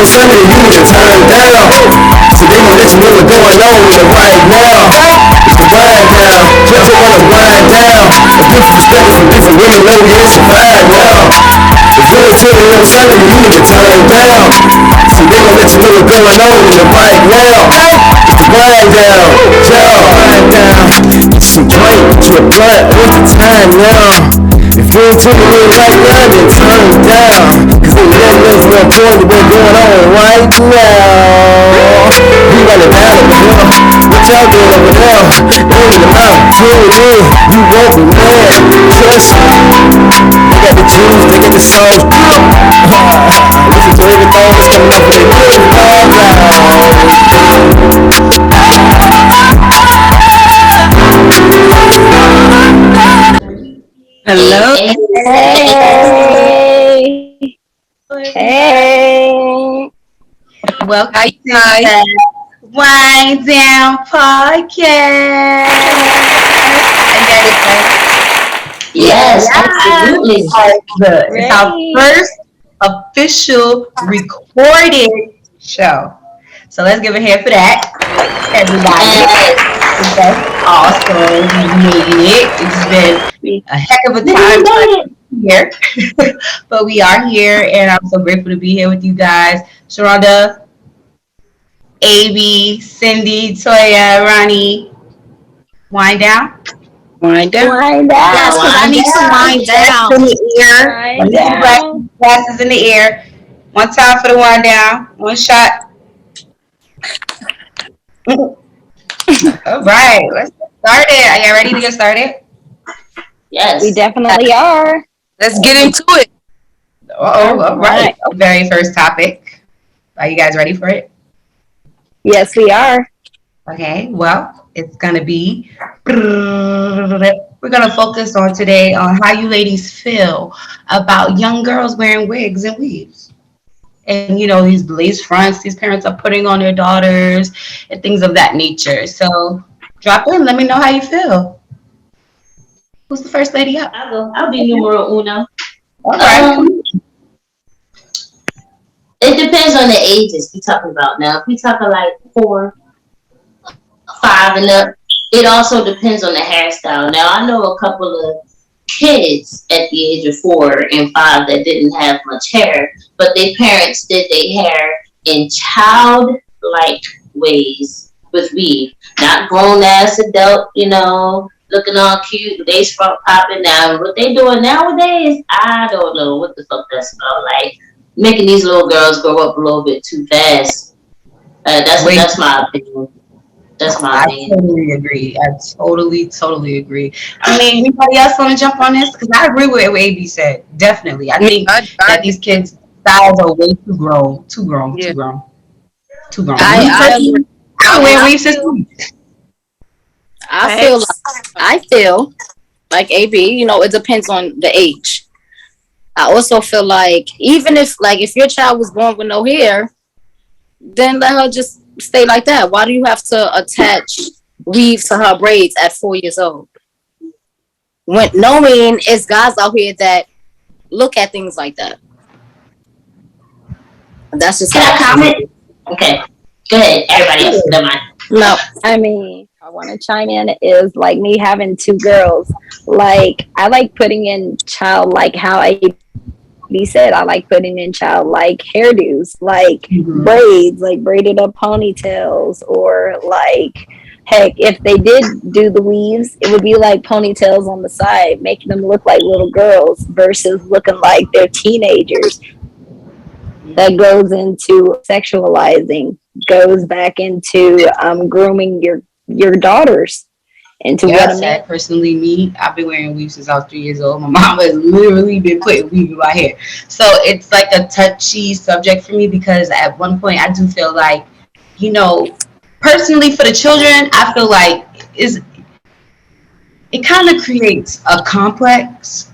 on Sunday, you need to turn down. So they gon' let you know what's going on with the right now. It's the wind down, just wanna wind down. A different perspective from different women, know it's a vibe now. If you ain't feeling on Sunday, you need to turn down. So they gon' let you know what's going on with the right now. It's the wind down, yeah, wind down. Some drink, your blood, what's the time now? If you ain't feeling it right now, then turn it down. Cause they letting us know what's going on right now. We running down over here. What y'all doing over there? In the mouth, tune in. You won't be mad. Trust me. They got the juice, they got the sauce. Listen to everything that's coming up with the music all Hello. Hey. Hey. Welcome Hi, to guys. the Wind Down Podcast. Yes, absolutely. It's our first official recorded show. So let's give a hand for that, everybody. That's awesome. We made it. It's been a heck of a time here. But we are here, and I'm so grateful to be here with you guys. Sharonda, AB, Cindy, Toya, Ronnie. Wind down. Wind down. Wind down. Yes, because I need to wind down. In the ear. Wind down. Glasses in the ear. One time for the wind down. One shot. All right, let's get started. Are you ready to get started? Yes. We definitely are. Let's get into it. All right. Very first topic. Are you guys ready for it? Yes, we are. Okay, well, it's going to be, we're going to focus on today on how you ladies feel about young girls wearing wigs and weaves. And, you know, these lace fronts these parents are putting on their daughters and things of that nature. So drop in. Let me know how you feel. Who's the first lady up? I'll go. I'll be numero uno. All right. It depends on the ages we talking about now. If we talking like 4, 5 and up, it also depends on the hairstyle. Now I know a couple of kids at the age of 4 and 5 that didn't have much hair, but their parents did their hair in childlike ways with weave. Not grown ass adult, you know, looking all cute, they front popping down. What they doing nowadays, I don't know what the fuck that's about. Like making these little girls grow up a little bit too fast. That's my opinion. That's my opinion. I totally agree. I totally agree. I mean, anybody else want to jump on this? Because I agree with what AB said. Definitely. I think that these kids' styles are way too grown. Too grown. I feel like AB, you know, it depends on the age. I also feel like even if your child was born with no hair, then let her just stay like that. Why do you have to attach weave to her braids at 4 years old? When knowing it's guys out here that look at things like that. That's just Can I comment? Okay. Go ahead, everybody else. Never mind. No, I mean, I want to chime in is like me having 2 girls. Like I like putting in childlike how he said I like putting in childlike hairdos, like braids, like braided up ponytails, or like heck, if they did do the weaves, it would be like ponytails on the side, making them look like little girls versus looking like they're teenagers. That goes into sexualizing, goes back into grooming your daughters into what a man. Personally, me, I've been wearing weave since I was 3 years old. My mom has literally been putting weave in my hair. So it's like a touchy subject for me because at one point I do feel like, you know, personally for the children, I feel like it kind of creates a complex.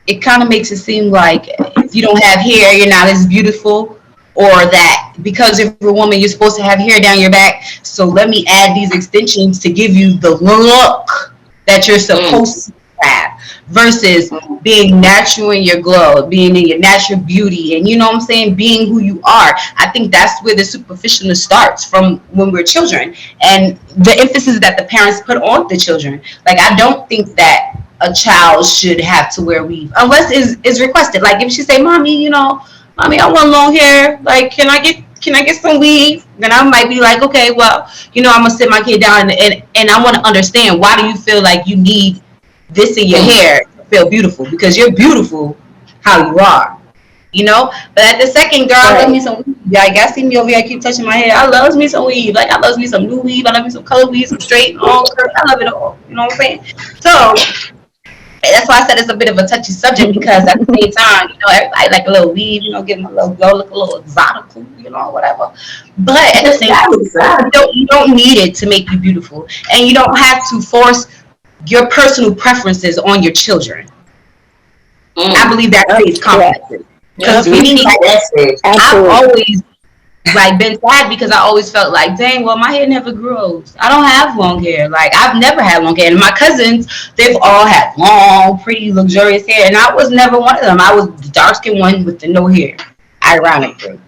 It kind of makes it seem like if you don't have hair, you're not as beautiful, or that because if you're a woman, you're supposed to have hair down your back. So let me add these extensions to give you the look that you're supposed to have versus being natural in your glow, being in your natural beauty, and you know what I'm saying, being who you are. I think that's where the superficialness starts from when we're children, and the emphasis that the parents put on the children. Like, I don't think that a child should have to wear weave unless is requested. Like, if she say, "Mommy, you know, mommy, I want long hair. Like, can I get some weave?" Then I might be like, okay, well, you know, I'm gonna sit my kid down and I want to understand, why do you feel like you need this in your hair to feel beautiful? Because you're beautiful how you are, you know. But at the second, girl, I love me some weave. Like, I see me over here, I keep touching my hair. I loves me some weave. Like, I loves me some new weave. I love me some color weave, some straight, long curl. I love it all. You know what I'm saying? So that's why I said it's a bit of a touchy subject, because at the same time, you know, everybody like a little weave, you know, give them a little glow, look a little exotical, you know, whatever. But at the same time, you don't need it to make you beautiful, and you don't have to force your personal preferences on your children. I believe that creates conflict. Because for me, I've always like been sad, because I always felt like, dang, well, my hair never grows. I don't have long hair. Like, I've never had long hair. And my cousins, they've all had long, pretty, luxurious hair, and I was never one of them. I was the dark skinned one with the no hair, ironically.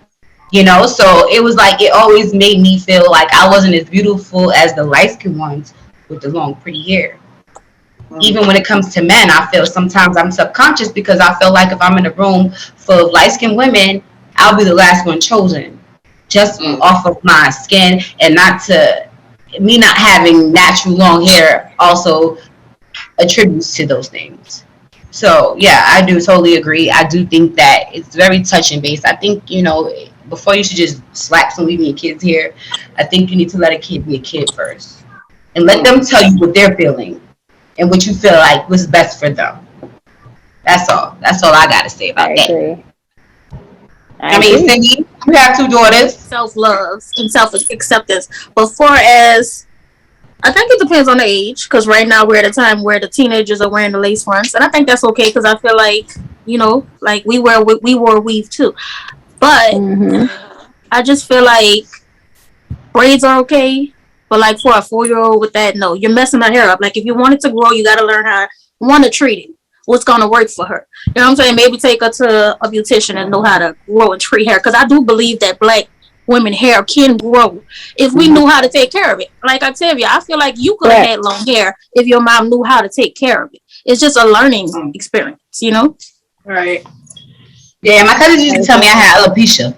You know, so it was like, it always made me feel like I wasn't as beautiful as the light skinned ones with the long, pretty hair. Even when it comes to men, I feel sometimes I'm subconscious, because I feel like if I'm in a room full of light skinned women, I'll be the last one chosen, just off of my skin, and not to me not having natural long hair also attributes to those things. So yeah, I do totally agree. I do think that it's very touch and base. I think, you know, before you should just slap some weave in your kid's hair, I think you need to let a kid be a kid first, and let them tell you what they're feeling and what you feel like was best for them. That's all I gotta say about that. Agree. I mean, Cindy, you have 2 daughters. Self-love and self-acceptance. But far as, I think it depends on the age, because right now we're at a time where the teenagers are wearing the lace fronts, and I think that's okay, because I feel like, you know, like we wore weave too. But I just feel like braids are okay, but like for a 4-year-old with that, no, you're messing her hair up. Like, if you want it to grow, you got to learn how to treat it. What's going to work for her? You know what I'm saying? Maybe take her to a beautician and know how to grow and treat hair. Because I do believe that Black women hair can grow if we knew how to take care of it. Like Octavia, I feel like you could have had long hair if your mom knew how to take care of it. It's just a learning experience, you know? Right. Yeah, my cousin used to tell me I had alopecia.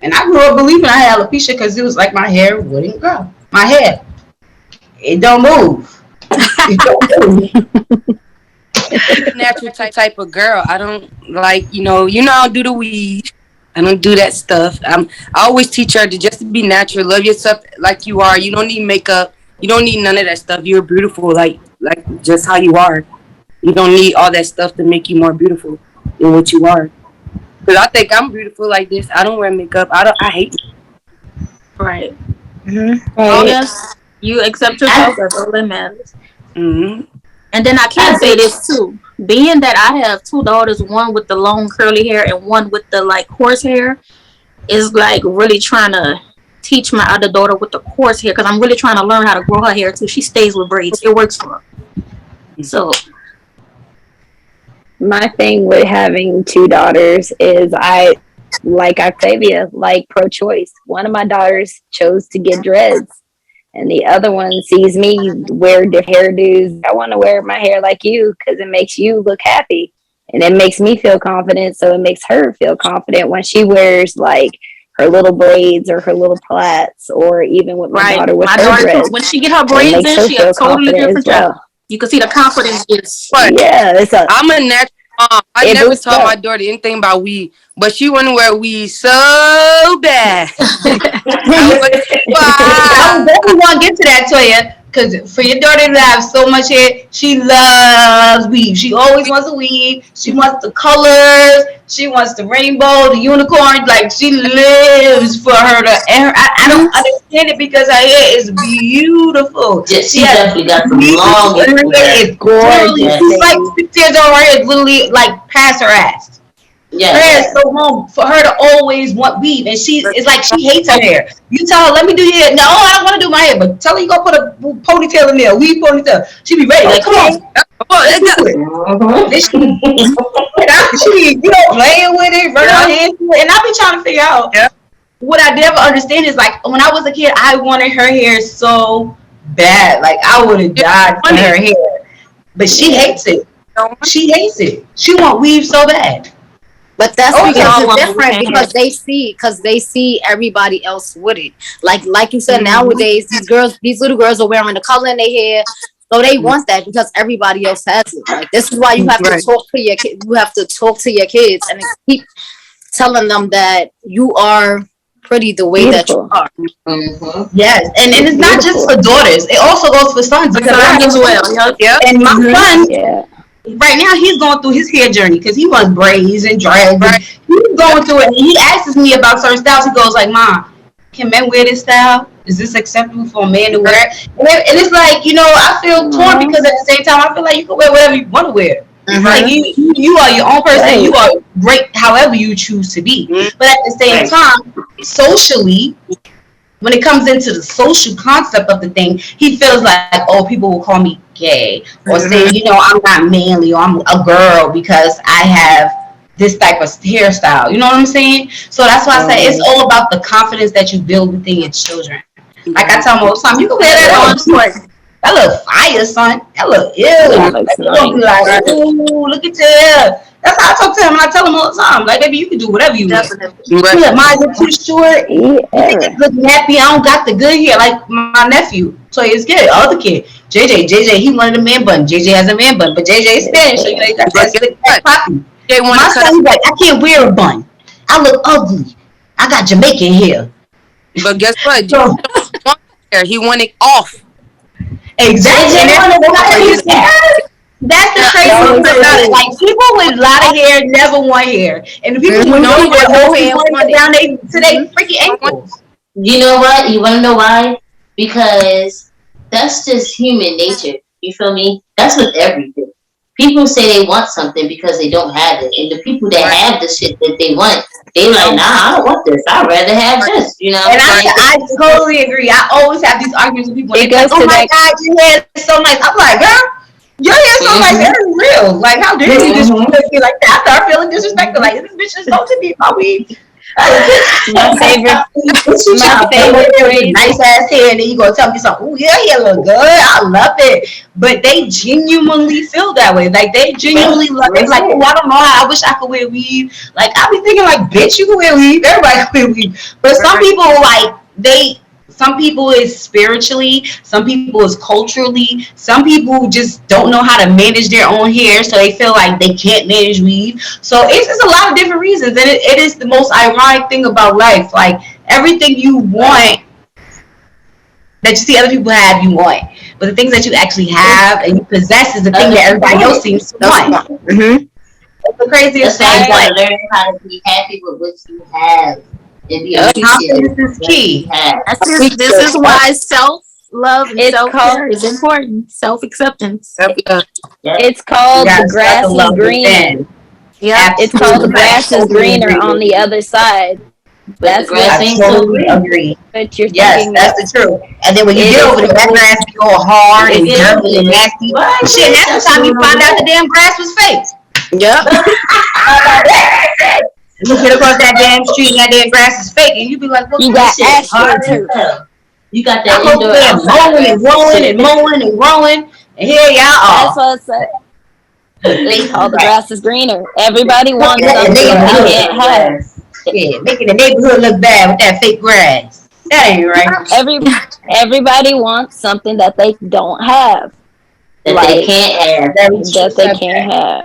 And I grew up believing I had alopecia, because it was like my hair wouldn't grow. My hair, it don't move. It don't move. Natural type of girl. I don't like, you know, I don't do the weed. I don't do that stuff. I always teach her to just be natural, love yourself like you are. You don't need makeup. You don't need none of that stuff. You're beautiful, like just how you are. You don't need all that stuff to make you more beautiful than what you are. Because I think I'm beautiful like this. I don't wear makeup. I hate it. Right. Oh, yes. You accept yourself. That's all that matters. And then I can say this too. Being that I have 2 daughters, one with the long curly hair and one with the like coarse hair, is like really trying to teach my other daughter with the coarse hair, because I'm really trying to learn how to grow her hair too. She stays with braids. It works for her. So my thing with having 2 daughters is, I, like Octavia, like pro-choice. One of my daughters chose to get dreads, and the other one sees me wear different hairdos. I want to wear my hair like you, because it makes you look happy, and it makes me feel confident. So it makes her feel confident when she wears like her little braids or her little plaits, or even with my daughter with her dreads. When she get her braids in, she a totally different job. You can see the confidence is. Yeah, I'm a natural mom. I never taught my daughter anything about weed, but she want to wear weed so bad. I definitely want to get to that, Toya, because for your daughter to have so much hair, she loves weave. She always wants a weave. She wants the colors. She wants the rainbow, the unicorn. Like, she lives for her to. And I don't understand it, because her hair is beautiful. Yeah, she definitely got some long hair. It's gorgeous. She's like 6 years old. Her hair is literally like past her ass. Yeah, her hair is so long for her to always want weave, and it's like she hates her hair. You tell her, let me do your hair. No, I don't want to do my hair, but tell her you go put a ponytail in there, weave ponytail. She be ready. Like, come on. Oh, it does. Then she, playing with it, running her hands through it. And I be trying to figure out what I never understand is like when I was a kid, I wanted her hair so bad. Like I would have died for her hair. But she hates it. She hates it. She want weave so bad. But that's Oh, because y'all it's want different weave because they see everybody else with it. Like you said, nowadays these little girls are wearing the color in their hair. So they want that because everybody else has it. Like this is why you have to talk to your kids. You have to talk to your kids and keep telling them that you are pretty the way that you are. Yes, and it's not just for daughters. It also goes for sons. Because I as well. Yep. And my son, Yeah. right now, he's going through his hair journey because he wants braids and dreads. And he's going through it. And he asks me about certain styles. He goes like, "Mom, can men wear this style? Is this acceptable for a man to wear?" And it's like, I feel torn because at the same time, I feel like you can wear whatever you want to wear. Like you are your own person. Right. You are great however you choose to be. But at the same time, socially, when it comes into the social concept of the thing, he feels like, oh, people will call me gay or say, I'm not manly or I'm a girl because I have this type of hairstyle. You know what I'm saying? So that's why I say it's all about the confidence that you build within your children. Like I tell them all the time, you can wear that on. That look fire, son. That look ill. Like, ooh, look at you. That's how I talk to him. I tell him all the time, like, baby, you can do whatever you want. Look, mine look too short. Look nappy. I don't got the good hair. Like my nephew, so his kid, other kid, JJ, he wanted a man bun. JJ has a man bun, but JJ is Spanish, so he got that slick back poppy. My son, he's like, I can't wear a bun. I look ugly. I got Jamaican hair. But guess what? He want it off. Exactly. That's the crazy thing about it. Like people with a lot of hair never want hair, and the people with no hair want down to their freaking ankles. You know what? You want to know why? Because that's just human nature. You feel me? That's with everything. People say they want something because they don't have it, and the people that have the shit that they want, they like, nah, I don't want this. I'd rather have this. And I totally agree. I always have these arguments with people. They go, "Oh my God, your hair is so nice." I'm like, girl, your hair is so nice. That is real. Like, how dare you disrespect me like that? I start feeling disrespected. Like, this bitch is supposed to be my weed. My favorite nice ass hair, and then you gonna tell me something. Oh, your hair look good. I love it. But they genuinely feel that way. Like they genuinely love it. Like, oh, I don't know how. I wish I could wear weave. Like I be thinking, like, bitch, you can wear weave. Everybody can wear weave. But some people some people is spiritually, some people is culturally, some people just don't know how to manage their own hair, so they feel like they can't manage weave. So it's just a lot of different reasons, and it is the most ironic thing about life. Like everything you want that you see other people have, you want, but the things that you actually have and you possess is the thing that everybody else seems to want. It's the craziest thing. You gotta learn how to be happy with what you have. Confidence is key. This is why self-love and self-care is important. Self-acceptance. It's called the grass is greener. Yeah, it's called the grass is greener on the other side. That's what I totally agree. But you're thinking that's the truth. And then when you get over the grass, be all hard and dirty and nasty. Shit, that's the time you find out the damn grass was fake. Yep. You get across that damn street and that damn grass is fake, and you be like, "Look, you got astroturf. You got that indoor mowing and growing and mowing and growing, and here y'all are." That's what I said. They call the grass is greener. Everybody wants something they can't have. Yeah, making the neighborhood look bad with that fake grass. That ain't right. Everybody wants something that they don't have. That they can't have. That they can't have.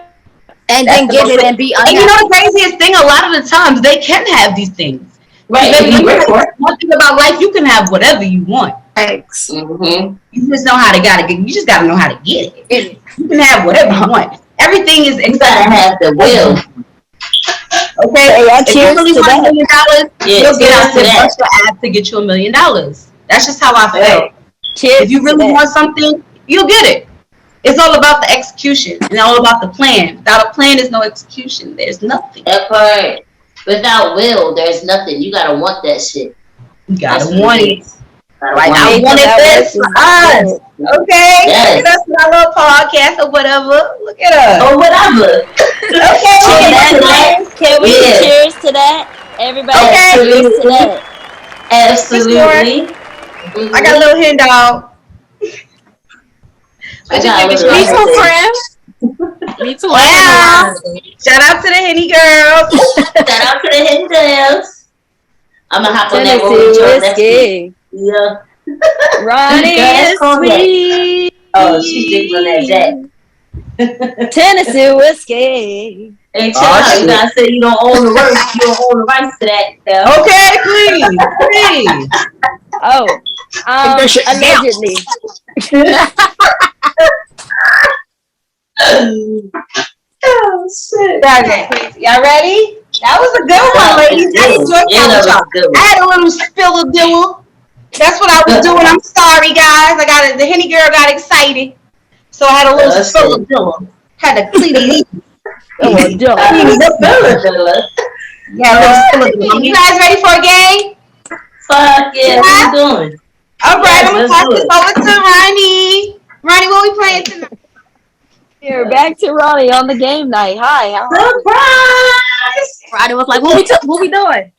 And then get it and be unhappy. And you know the craziest thing? A lot of the times they can have these things. Right. One thing about life, you can have whatever you want. Thanks. You just know how to get. You just gotta know how to get it. You can have whatever you want. Everything is. You gotta have the will. Okay. If you really want $1 million, you'll get out to bust your ass to get you $1 million. That's just how I feel. If you really want something, you'll get it. It's all about the execution and all about the plan. Without a plan, there's no execution. There's nothing. That part. Without will, there's nothing. You gotta want that shit. You gotta want it. Like I Hey, wanted that this was for us. good. Okay? Yes. Look at us in our little podcast or whatever. Look at us. Or whatever. Okay, On we that can note, can we Yeah. cheers to that? Everybody Okay. cheers to Absolutely. that. Absolutely. I got a little hen dog. I What you got a drinking, little Me Shorty? too, everything. friend. Me too. Wow. Shout out to the Henny girls. Shout out to the Hidden Gems. I'm gonna hop on that road Tennessee with y'all next week. whiskey. Yeah. Ronnie Yes, is cognac. sweet. Oh, she's drinking on that Jack. Tennessee whiskey. Hey, chill Oh, out. You shit. gotta say you don't own the rights. You don't own the rights to that. Though. Okay, please. Please. Oh, that shit down. allegedly. Oh shit. Okay. Y'all ready? That was a good one, ladies. I enjoyed Yeah, that with that y'all. was a good I one. had a little spill of deal. That's what I was doing. I'm sorry, guys. The Henny girl got excited, so I had a little spill of deal. Had to clean it. Oh, Spill it, Dilla. Yeah, a little spill of deal. You guys ready for a game? Fuck yeah, what you doing? All right, Yes, I'm gonna let's pass do this it. over to Ronnie. Ronnie, what we playing tonight? Here, back to Ronnie on the game night. Hi, how are you? Surprise! Friday was like, what we doing?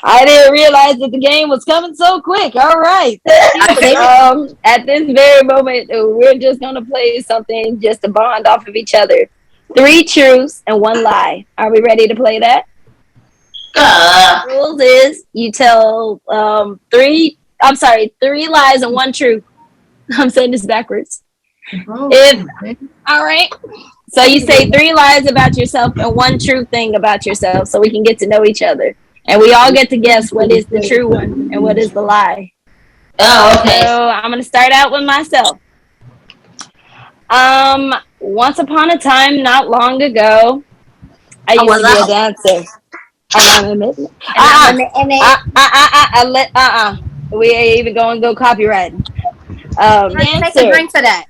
I didn't realize that the game was coming so quick. All right. At this very moment, we're just gonna play something just to bond off of each other. 3 truths and 1 lie. Are we ready to play that? Rules is you tell 3 lies and 1 truth. I'm saying this backwards. All right. So you say 3 lies about yourself and 1 true thing about yourself, so we can get to know each other, and we all get to guess what is the true one and what is the lie. Oh, okay. So I'm gonna start out with myself. Once upon a time, not long ago, I used to be a dancer. And I'm admitting. We ain't even going to go copyrighting. Take a Dancer. drink to that.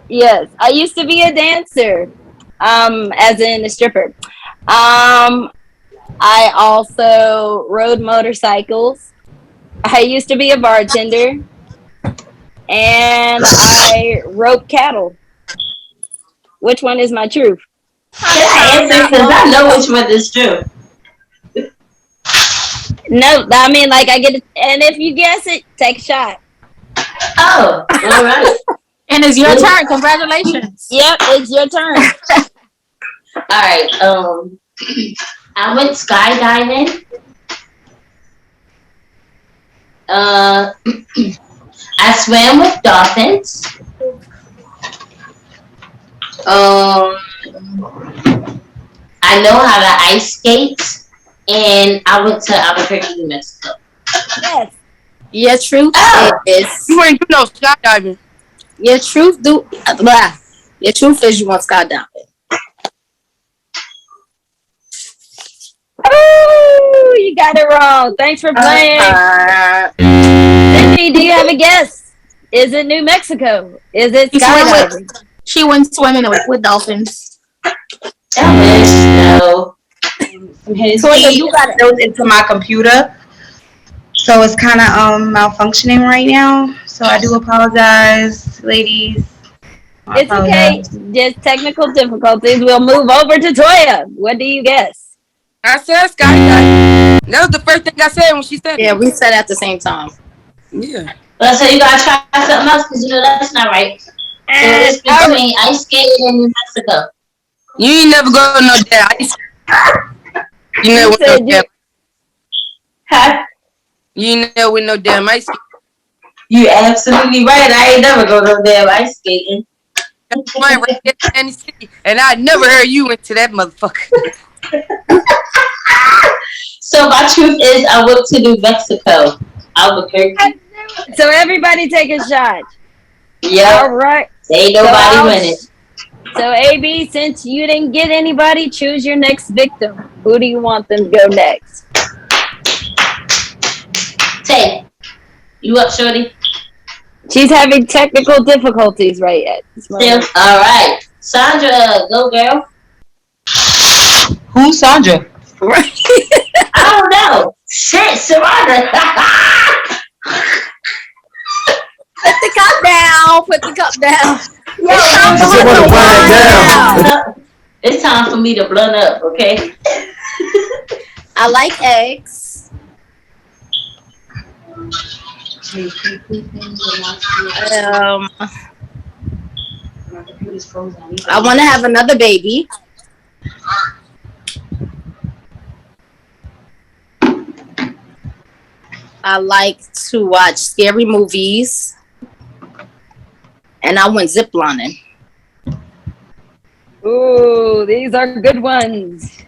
Yes, I used to be a dancer. As in a stripper. I also rode motorcycles. I used to be a bartender. And I roped cattle. Which one is my truth? Can I answer? Because I know which one is true. No, I mean, like, I get it. And if you guess it, take a shot. Oh, all right. And it's your turn. Congratulations. Yep, it's your turn. All right. I went skydiving. I swam with dolphins. I know how to ice skate, and I went to Albuquerque, New Mexico. Yes. Your truth is You ain't do no skydiving. your truth your truth is you want skydiving. Oh, you got it wrong. Thanks for playing. Cindy, do you have a guess? Is it New Mexico? Is it skydiving? She went swimming with dolphins. No. Toya, you got it built into my computer, so it's kind of malfunctioning right now. So I do apologize, ladies. It's okay. Just technical difficulties. We'll move over to Toya. What do you guess? I said skydiving. That was the first thing I said when she said Yeah, it. we said at the same time. Yeah. But so you gotta try something else because you know that's not right. So it's between ice skating and New Mexico. You ain't never go to no damn ice. You never went no damn. Huh? You ain't never went no damn ice. You absolutely right. I ain't never go no damn ice skating. Right there in Kansas City, and I never heard you into that motherfucker. So my truth is I went to New Mexico, Albuquerque. So everybody take a shot. Yep. All right. Ain't nobody winning. So AB, since you didn't get anybody, choose your next victim. Who do you want them to go next? Tay, you up, shorty? She's having technical difficulties right at this Still? moment. All right. Sandra, go girl. Who's Sandra? I don't know. Shit, Sandra. cup down. Just wanna wind down. It's time for me to blunt up, okay? I like eggs. I want to have another baby. I like to watch scary movies. And I went ziplining. Ooh, these are good ones.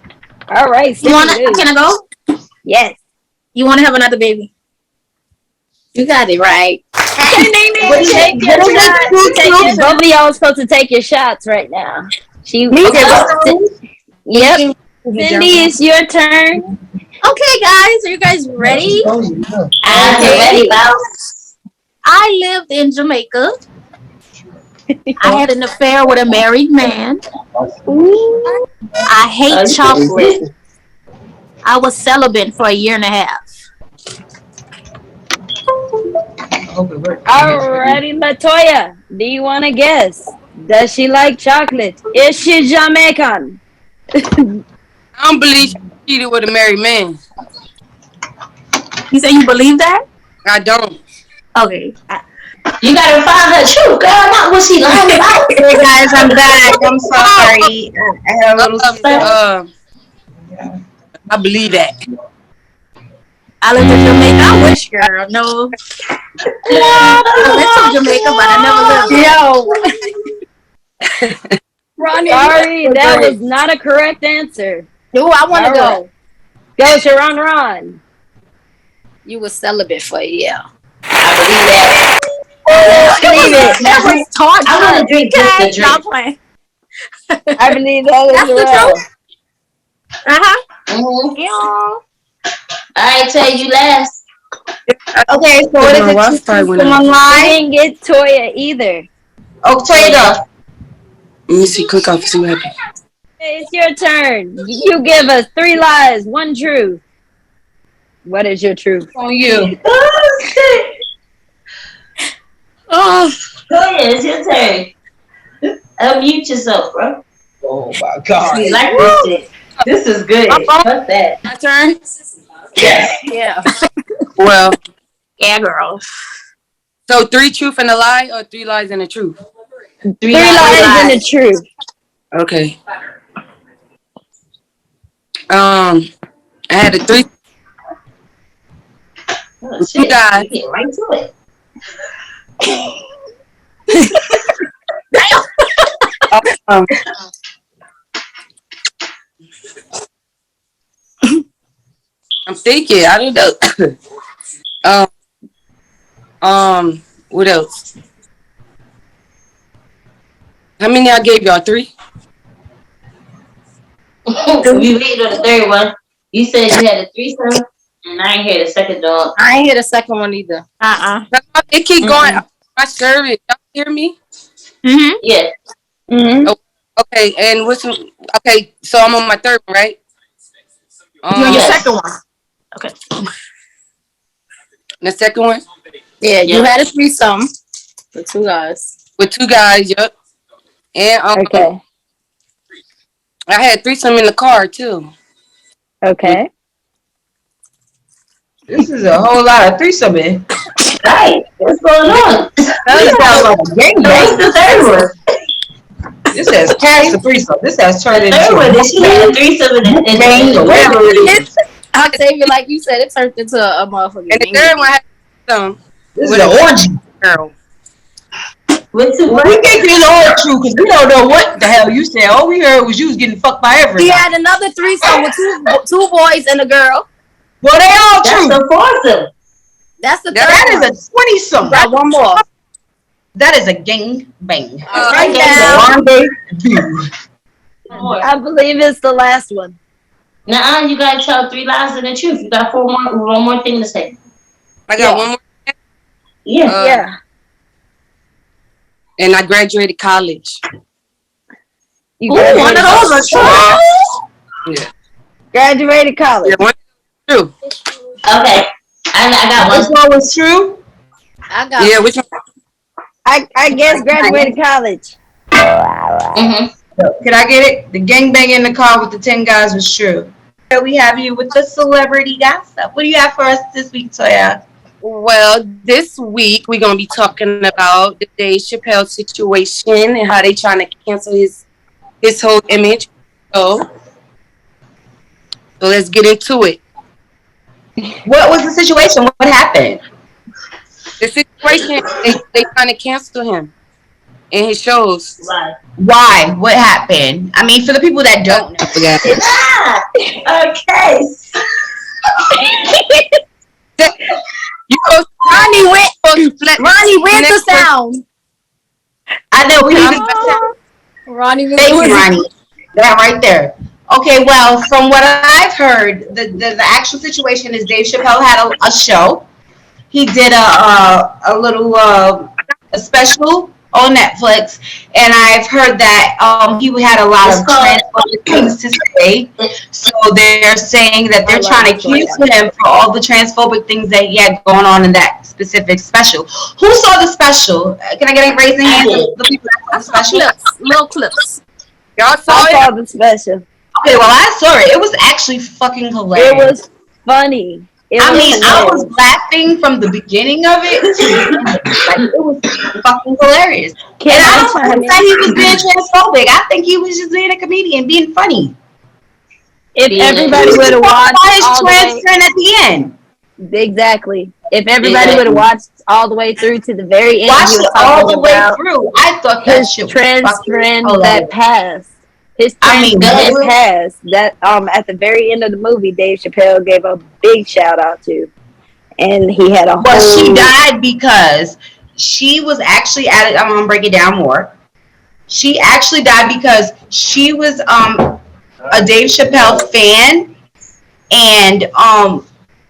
All right. Can I go? Yes. You want to have another baby? You got it right. Take your shots. Both of y'all supposed to take your shots right now. Yep. Cindy, it's your turn. Okay, guys. Are you guys ready? I'm ready, boss. I lived in Jamaica. I had an affair with a married man. I hate chocolate. I was celibate for 1.5 years. Alrighty, Latoya, do you want to guess? Does she like chocolate? Is she Jamaican? I don't believe she cheated with a married man. You say you believe that? I don't. Okay. You gotta find her truth, girl. Not what she lying about. Hey guys, I'm back. I'm sorry. I had a little I believe that. I lived in Jamaica. I wish, girl. No. I went to Jamaica, but I never lived. Yo. Ronnie, sorry, that was not a correct answer. No, I want to go. Go, Sharon Ron. You were celibate for a year. I believe that. That was taught. I want to drink just the Stop drink. playing. I believe that That's is the real. truth. Uh-huh. Mm-hmm. Yeah. I tell you last. Okay, so what is it? Someone I didn't get Toya either. Oh, Toya. Let me see. Click off. See what happens. Hey, it's your turn. You give us 3 lies, 1 truth. What is your truth? On you. Oh, shit. Oh, Go ahead, it's your turn. Unmute yourself, bro. Oh my God. You like this shit. This is good. What's that? My turn? Yes. yeah. Well, Yeah, girl. so 3 truth and a lie or 3 lies and a truth? 3 lies and a truth. Okay. I had a 3. Oh, You shit. guys. You get right to it. I'm thinking. I don't know. What else? How many I gave y'all? 3? We waited on the third one. You said you had a threesome, and I ain't hear the second dog. I ain't hear the second one either. It keep going. My service. Y'all hear me? Mm-hmm. Yeah. Mm-hmm. Okay. And okay. So I'm on my 3rd one, right? You're on your second one. Okay. The second one Yeah, you had a threesome with 2 guys. with 2 guys. Yep. And Okay. I had threesome in the car too. Okay. This is a whole lot of threesome, man. Right. What's going on? That sounds like a gang What's bang. the third one? This has passed the threesome. This has turned into Third one is she had a threesome in gang or whatever it is. Octavia, like you said, it turned into a motherfucking. And the 3rd one I had threesome This is an orgy. girl. With 2 We think it's all true because we don't know what the hell you said. All we heard was you was getting fucked by everybody. He had another threesome with two boys and a girl. Well, they all That's true. the foursome. That's the third That one. is a 20-some. Got one more. That is a gang bang. Right now. Rendezvous. I believe it's the last one. Nuh-uh, you gotta tell 3 lies and the truth. You got one more thing to say. I got one more. Yeah. Yeah. And I graduated college. You Ooh, one of those are true. Yeah. graduated college. Yeah, one true. Okay. I got Which one. one was true? I got Yeah, which one? I I guess graduated college. Mm-hmm. Can I get it? The gangbang in the car with the 10 guys was true. So we have you with the celebrity gossip. What do you have for us this week, Toya? Well, this week we're gonna be talking about the Dave Chappelle situation and how they trying to cancel his whole image. So let's get into it. What was the situation? What happened? The situation they trying to cancel him and his shows. Right. Why? What happened? I mean, for the people that don't know. I forgot. Okay. You know, Ronnie, where's the sound? I know we need to. Ronnie, Thank you, Ronnie. That right there. Okay, well, from what I've heard, the actual situation is Dave Chappelle had a show. He did a little a special on Netflix, and I've heard that he had a lot of transphobic things to say. So they're saying that they're trying to cancel him for all the transphobic things that he had going on in that specific special. Who saw the special? Can I get a raising hand? The people that saw the special. Little clips. y'all saw I it? saw the special. Okay, well, I saw it. It was actually fucking hilarious. It was funny. I was laughing from the beginning of it. Like, it was fucking hilarious. And I don't think that he was being transphobic. I think he was just being a comedian, being funny. If everybody would have watched his all the trans way, friend at the end. exactly. If everybody would have watched all the way through to the very end, Watch he was it all talking the way about through. I thought that his shit was trans fucking friend hilarious. that passed. His I mean, trans friend really? passed. That at the very end of the movie, Dave Chappelle gave a big shout out to, and he had a But whole. she died because she was actually at it. I'm gonna break it down more. She actually died because she was a Dave Chappelle fan, and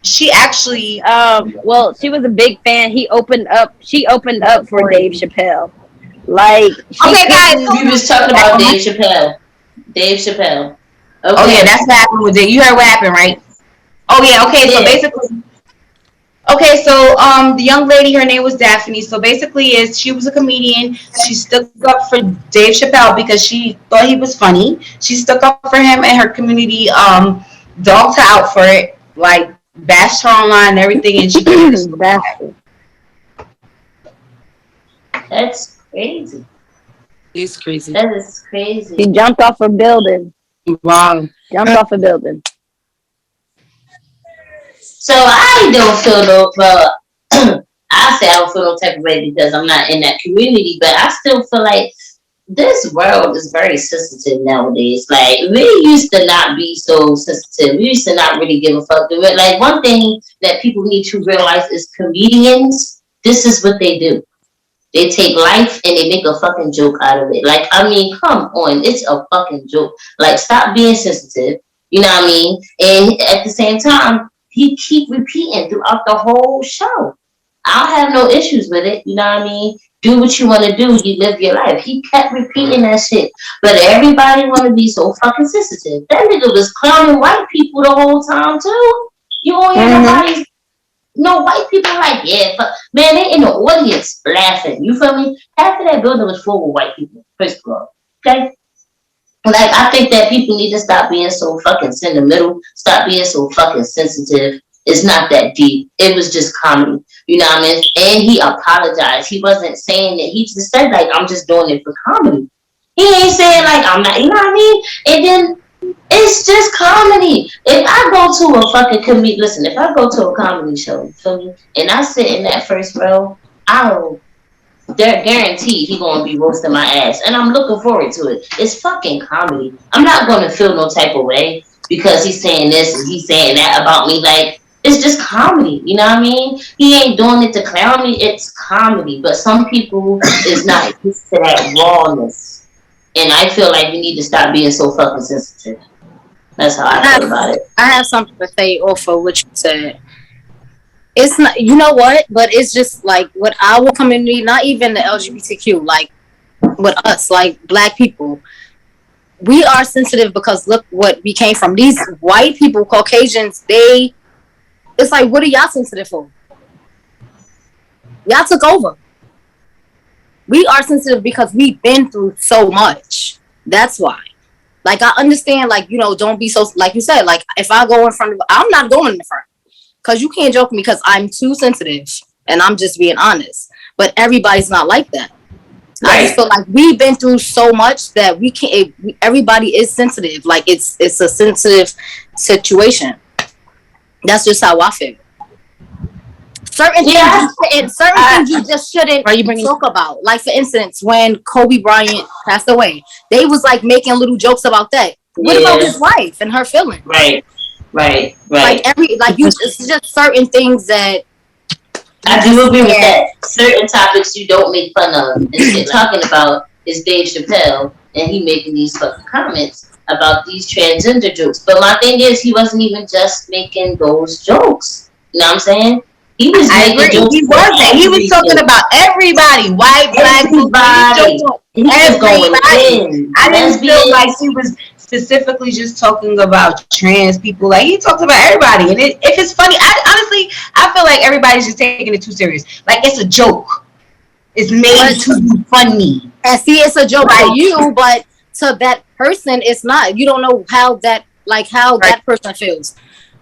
she actually Well, she was a big fan. She opened up for Dave Chappelle. Like, okay, guys. We was talking about Dave Chappelle. Dave Chappelle. Okay. Oh yeah, that's what happened with it. You heard what happened, right? Oh yeah. Okay, so basically. Okay, so the young lady, her name was Daphne. So basically, she was a comedian. She stuck up for Dave Chappelle because she thought he was funny. She stuck up for him, and her community dogged her out for it, like bashed her online and everything. And she That's crazy. It's crazy. That is crazy. He jumped off a building. Wow. Jumped off a building. So I don't feel no. I say I don't feel no type of way because I'm not in that community, but I still feel like this world is very sensitive nowadays. Like, we used to not be so sensitive. We used to not really give a fuck. Like, one thing that people need to realize is comedians, this is what they do. They take life and they make a fucking joke out of it. Like, I mean, come on. It's a fucking joke. Like, stop being sensitive. You know what I mean? And at the same time, he keep repeating throughout the whole show. I don't have no issues with it. You know what I mean? Do what you want to do. You live your life. He kept repeating that shit. But everybody want to be so fucking sensitive. That nigga was clowning white people the whole time, too. You won't hear nobody. No, white people like, yeah, fuck. Man, they in the audience laughing. You feel me? Half of that building was full with white people. First of all. Okay? Like, I think that people need to stop being so fucking sentimental. Stop being so fucking sensitive. It's not that deep. It was just comedy. You know what I mean? And he apologized. He wasn't saying that. He just said, like, I'm just doing it for comedy. He ain't saying, like, I'm not, you know what I mean? And then it's just comedy. If I go to a fucking comedy, listen, if I go to a comedy show, you feel me? And I sit in that first row, they're guaranteed he gonna be roasting my ass, and I'm looking forward to it. It's fucking comedy. I'm not gonna feel no type of way because he's saying this and he's saying that about me. Like, it's just comedy, you know what I mean? He ain't doing it to clown me. It's comedy, but some people is not used to that rawness, and I feel like we need to stop being so fucking sensitive. That's how I feel about it. I have something to say off of what you said. It's not, you know what, but it's just like with our community, not even the LGBTQ, like with us, like black people, we are sensitive because look what we came from. These white people, Caucasians, it's like, what are y'all sensitive for? Y'all took over. We are sensitive because we've been through so much. That's why. Like, I understand, like, don't be so, like you said, like, if I go in front of, I'm not going in the front. Because you can't joke me because I'm too sensitive. And I'm just being honest. But everybody's not like that. Right. I just feel like we've been through so much that we can't, everybody is sensitive. Like, it's a sensitive situation. That's just how I feel. Certain things you just shouldn't talk about. Like, for instance, when Kobe Bryant passed away, they was like making little jokes about that. What about his wife and her feelings? Right. Like it's just certain things that I do agree with that. Certain topics you don't make fun of. And shit talking about is Dave Chappelle, and he making these fucking comments about these transgender jokes. But my thing is, he wasn't even just making those jokes. You know what I'm saying? He was making jokes. He wasn't. He was talking about everybody, white, black, everybody. I didn't feel like he was specifically just talking about trans people. Like, he talked about everybody. And if it's funny, I feel like everybody's just taking it too serious. Like, it's a joke. It's made to be funny. And see, it's a joke to you, but to that person, it's not. You don't know how that person feels.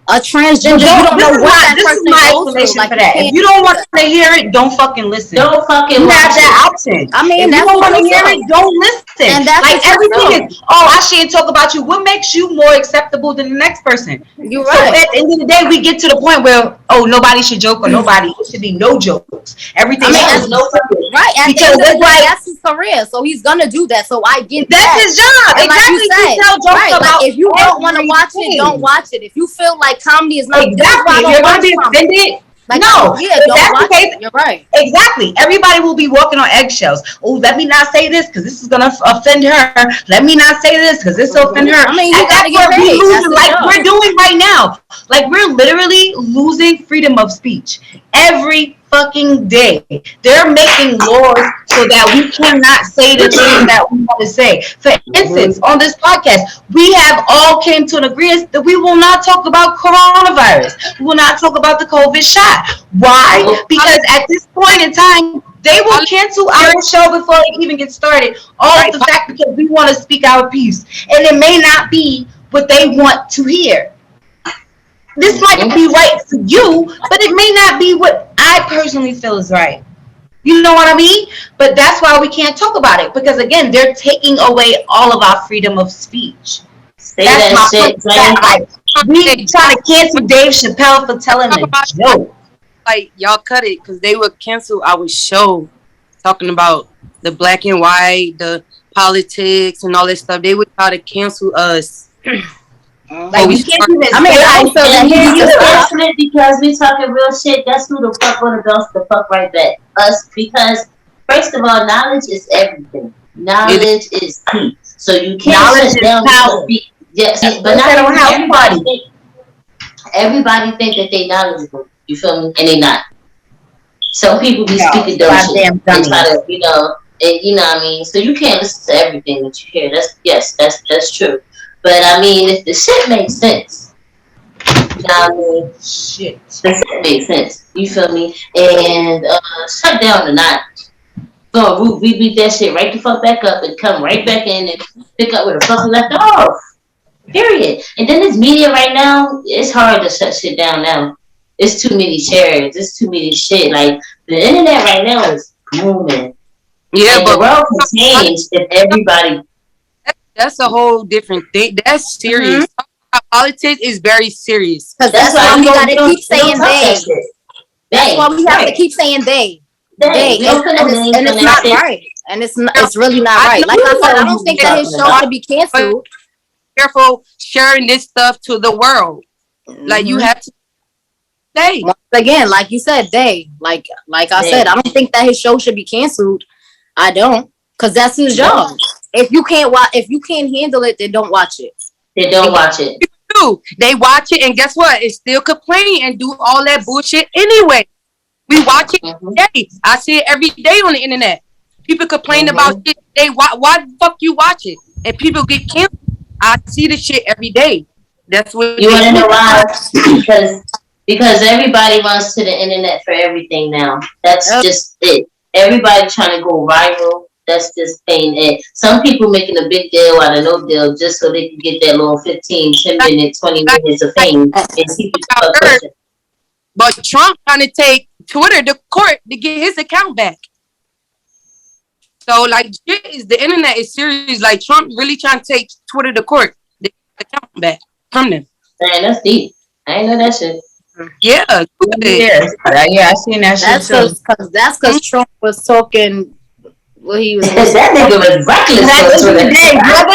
A transgender, you don't know what that person goes through. Like, for that. If you don't want to hear it, don't fucking listen. Don't fucking you have that option. I mean, if you don't want to hear it, don't listen. And that's like, everything is, I shouldn't talk about you. What makes you more acceptable than the next person? You're right. So at the end of the day, we get to the point where, nobody should joke or nobody. It should be no jokes. Everything is no fucking. Right. Because that's his career. So he's going to do that. So I get that. That's his job. And exactly. Like you said, like, if you don't want to watch it, don't watch it. If you feel like comedy is not exactly, you're going to be offended. Like, no, don't watch it. You're right. Exactly. Everybody will be walking on eggshells. Oh, let me not say this because this is gonna offend her. Let me not say this because this will offend her. I mean, you gotta get paid. We're doing right now. Like, we're literally losing freedom of speech every fucking day. They're making laws so that we cannot say the things that we want to say. For instance, on this podcast, we have all came to an agreement that we will not talk about coronavirus. We will not talk about the COVID shot. Why? Because at this point in time, they will cancel our show before it even gets started. All of the fact because we want to speak our piece. And it may not be what they want to hear. This might be right for you, but it may not be what I personally feel is right. You know what I mean? But that's why we can't talk about it. Because, again, they're taking away all of our freedom of speech. That's my point. We trying to cancel Dave Chappelle for telling a joke. Like, y'all cut it because they would cancel our show talking about the black and white, the politics and all that stuff. They would try to cancel us. Like, we can't even I feel that you because we talking real shit. That's who the fuck gonna bounce the fuck right back. Us, because first of all, knowledge is everything. Knowledge is key. So you can't shut down power. Yes, but not everybody think that they knowledgeable. You feel me? And they not. Some people be speaking dumb shit. They try to, and you know what I mean. So you can't listen to everything that you hear. That's true. But I mean, if the shit makes sense, you know what I mean? Shit. The shit makes sense. You feel me? And shut down the notch. So we beat that shit right the fuck back up and come right back in and pick up where the fuck we left off. Period. And then this media right now, it's hard to shut shit down now. It's too many shares. It's too many shit. Like, the internet right now is booming. Yeah, and but the world can change if everybody. That's a whole different thing. That's serious. Politics is very serious. Because that's why we gotta keep saying they. That's why we have to keep saying they. They. And it's not right. And it's really not right. Like I said, I don't think that his show should be canceled. Careful sharing this stuff to the world. Like, you have to say. Once again, like you said, they. Like I said, I don't think that his show should be canceled. I don't. Because that's his job. If you can't handle it, then don't watch it. They don't watch it. They watch it, and guess what? It's still complaining and do all that bullshit anyway. We watch it every day. I see it every day on the internet. People complain about shit. Why the fuck you watch it? And people get canceled. I see the shit every day. That's what you want to know why? Because everybody runs to the internet for everything now. That's just it. everybody trying to go viral. That's just ain't it. Some people making a big deal out of no deal just so they can get that little 15, 10 minute, 20 minutes of fame and keep it pushing. But Trump trying to take Twitter to court to get his account back. So like, the internet is serious. Like Trump really trying to take Twitter to court to get his account back from them. Man, that's deep. I ain't know that shit. Yeah, I seen that That's shit too. because Trump was talking. Well, he was. That nigga was reckless.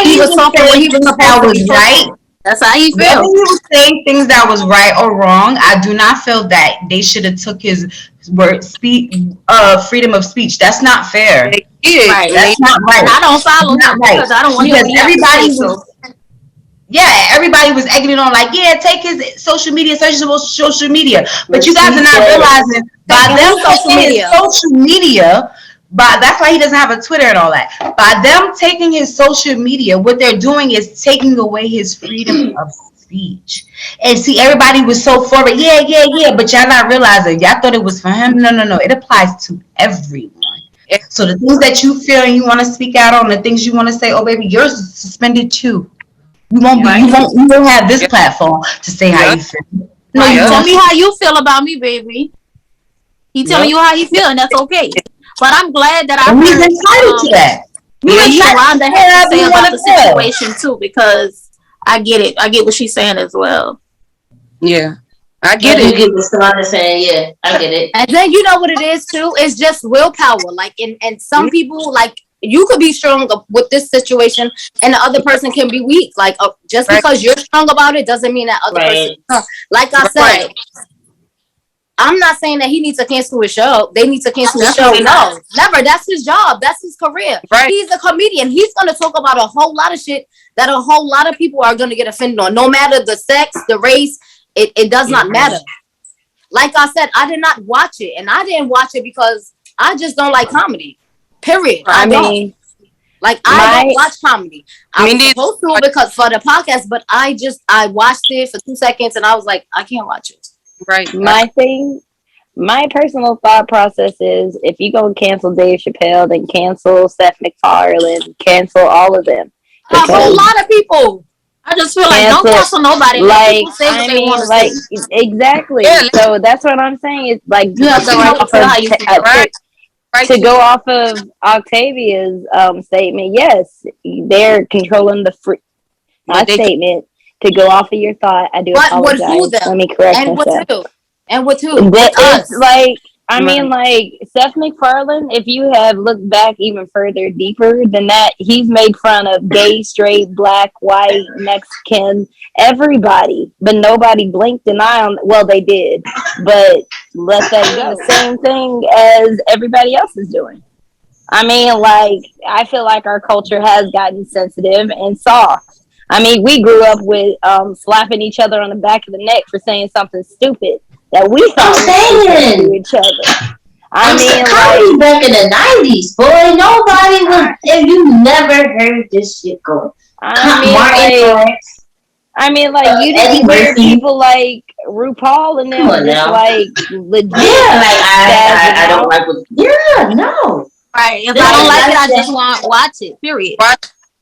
He was talking when he was supposed to be right. That's how he Whether felt. he was saying things that was right or wrong, I do not feel that they should have took his freedom of speech. That's not fair. Right. That's not right. I don't follow him because I don't want because him everybody was. Yeah, everybody was egging it on like, yeah, take his social media, social media. But you guys are not realizing by them taking his social media, that's why he doesn't have a Twitter and all that. By them taking his social media, what they're doing is taking away his freedom of speech. And see, everybody was so for it. Yeah. But y'all not realizing, y'all thought it was for him. No. It applies to everyone. So the things that you feel and you want to speak out on, the things you want to say, oh baby, you're suspended too. You won't have this platform to say how you feel. No, you tell me how you feel about me, baby. He telling you how he feel, and that's okay. But I'm glad that he's entitled to that. Rhonda had to say about the situation too, because I get it. I get what she's saying as well. Yeah. I get it. You get what Shalonda saying, yeah, I get it. And then you know what it is too? It's just willpower. Like, and some people, like, you could be strong with this situation and the other person can be weak. Like, just because you're strong about it doesn't mean that other person. Like I said, I'm not saying that he needs to cancel his show. They need to cancel his show. No, never. That's his job. That's his career. Right. He's a comedian. He's going to talk about a whole lot of shit that a whole lot of people are going to get offended on. No matter the sex, the race, it does not matter. Like I said, I did not watch it. And I didn't watch it because I just don't like comedy. Period. I don't watch comedy. I was supposed to because for the podcast, but I watched it for 2 seconds and I was like, I can't watch it. Right. My personal thought process is if you go cancel Dave Chappelle, then cancel Seth MacFarlane, cancel all of them. A whole lot of people. I just feel like don't cancel nobody. Like, I mean, like, exactly. Yeah, so that's what I'm saying. It's like you have to to go off of Octavia's statement. Yes, they're controlling the statement. To go off of your thought, I do apologize. Let me correct myself. And with who? It's like, I mean, like, Seth MacFarlane, if you have looked back even further, deeper than that, he's made fun of gay, straight, black, white, Mexican, everybody. But nobody blinked an eye on, well, they did. But let that go. Same thing as everybody else is doing. I mean, like, I feel like our culture has gotten sensitive and soft. I mean, we grew up with slapping each other on the back of the neck for saying something stupid that we thought was to each other. I mean, like, back in the 90s, boy, nobody was. You never heard this shit go. I mean, like you didn't hear people like RuPaul and them just like legit. Yeah, like I don't like what. Yeah, no. Right. If I don't like it, I just want watch it. Period.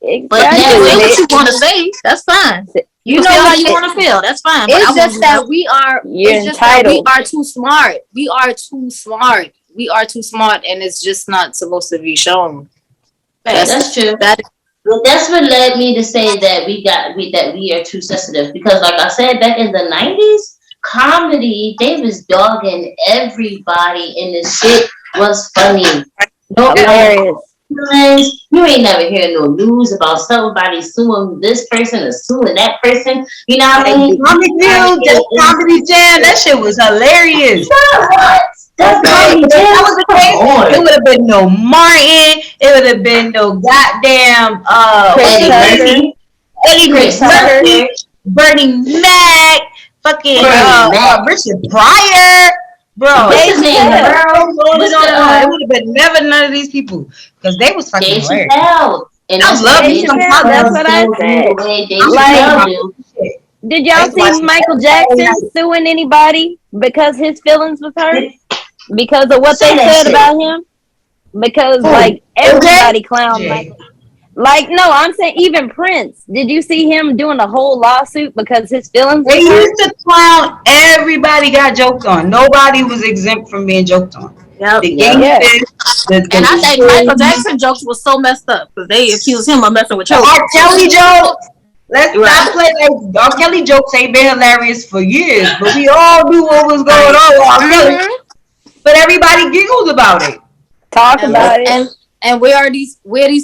Exactly. But say what you want to say. That's fine. You know how you want to feel. That's fine. It's just that we are. It's just that we are too smart. We are too smart. We are too smart, and it's just not supposed to be shown. That's true. That's what led me to say that we are too sensitive, because, like I said, back in the 90s, comedy, they was dogging everybody, and the shit was funny. Hilarious. You ain't never hear no news about somebody suing this person or suing that person. You know what I mean? Comedy Jam, that shit was hilarious. That's Comedy Jam. That was the case. It would have been no Martin. It would have been no goddamn Eddie Murphy, Bernie Mac, fucking Richard Pryor. Bro, it would have been never none of these people, because they was fucking hilarious. And I love Dave Chappelle. That's what I said. Did y'all see Michael Jackson suing anybody because his feelings was hurt because of what they said about him? because like everybody clown like no, I'm saying even Prince. Did you see him doing a whole lawsuit because his feelings They were hurt? used to clown. Everybody got joked on. Nobody was exempt from being joked on. Yep. The Yeah. gangsters, And I think Michael Jackson jokes was so messed up because they accused him of messing with children. R. Kelly jokes. Let's not play like R. Kelly jokes ain't been hilarious for years, but we all knew what was going on with R. Kelly. But everybody giggled about it. Talk about it. And where are these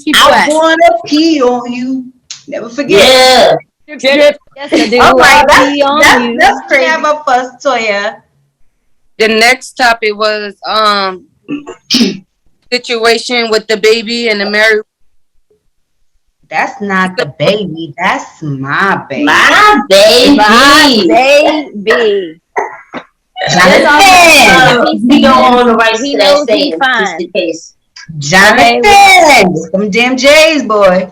people I at? wanna pee on you. Never forget. Yeah. Yes, I do. All right, you. that's crazy. Have a fuss, Toya. The next topic was situation with the baby and the married. That's not the baby. That's my baby. My baby. My baby. Jonathan. We don't want to write He to that knows he's statement, fine. just in case. Jonathan. Some damn J's, boy.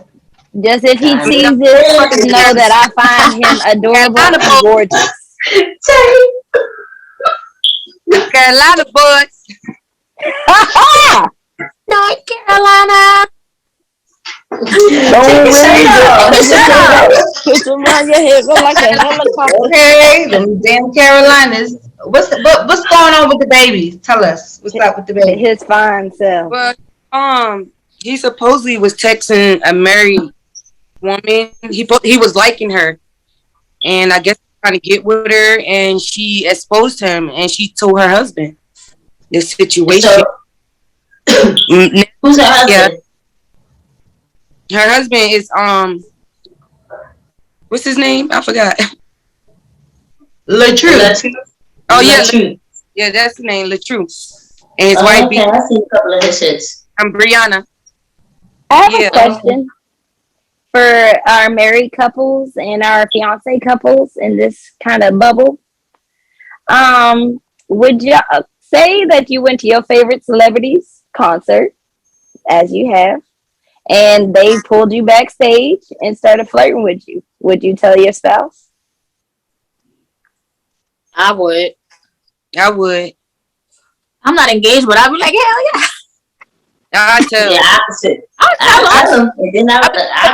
Just if he sees this, know that I find him adorable and gorgeous. Carolina boys. North Carolina. Don't raise it. Put them on your head, go like a helicopter. Okay, them damn Carolinas. What's going on with the baby? Tell us. What's up with the baby? His fine self. Well, he supposedly was texting a married woman. He was liking her, and I guess trying to get with her, and she exposed him, and she told her husband this situation. So, who's her husband? Her husband is what's his name? I forgot. LaTrue. Oh yeah, LaTrue. Yeah, that's the name, LaTrue. And his wife. Okay, I seen a couple of his shits. I'm Brianna. I have a question for our married couples and our fiance couples in this kind of bubble. Would you say that you went to your favorite celebrity's concert, as you have, and they pulled you backstage and started flirting with you? Would you tell your spouse? I would. I'm not engaged, but I'd be like, hell yeah. I tell. Yeah, opposite. I tell him, and then I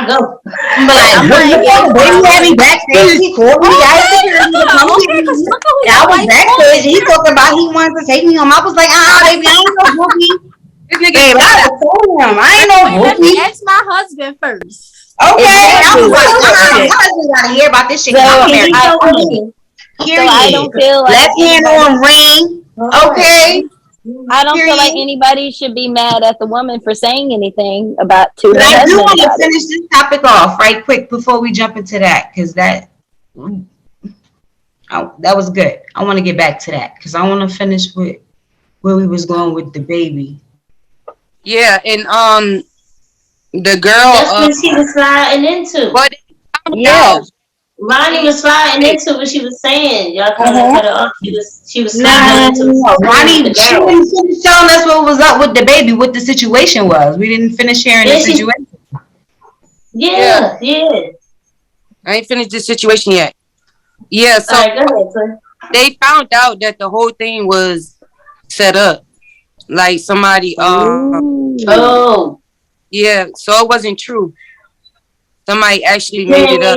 go. I'm like, baby had me backstage. He called me. I was backstage. He talking about he wanted to take me home. I was like, baby, I ain't no bookie. This nigga, babe, I told him I ain't no Let me bookie. ask my husband first. Okay, I was like, Exactly. my husband gotta hear about this shit. So, I don't feel like left hand on ring. Okay. I don't feel like anybody should be mad at the woman for saying anything about to her But I do husband want to about it. finish this topic off right quick before we jump into that, because that was good. I want to get back to that because I want to finish with where we was going with the baby. Yeah, and the girl. That's what she was sliding into. But Yeah. Ronnie was sliding into what she was saying. Y'all kind of cut her off. She was sliding into Ronnie, the she girl. didn't finish telling us what was up with the baby, what the situation was. We didn't finish sharing the situation. Yeah. I ain't finished this situation yet. Yeah, so All right, go ahead, son. they found out that the whole thing was set up. Like somebody, Oh. yeah, so it wasn't true. Somebody actually made it up.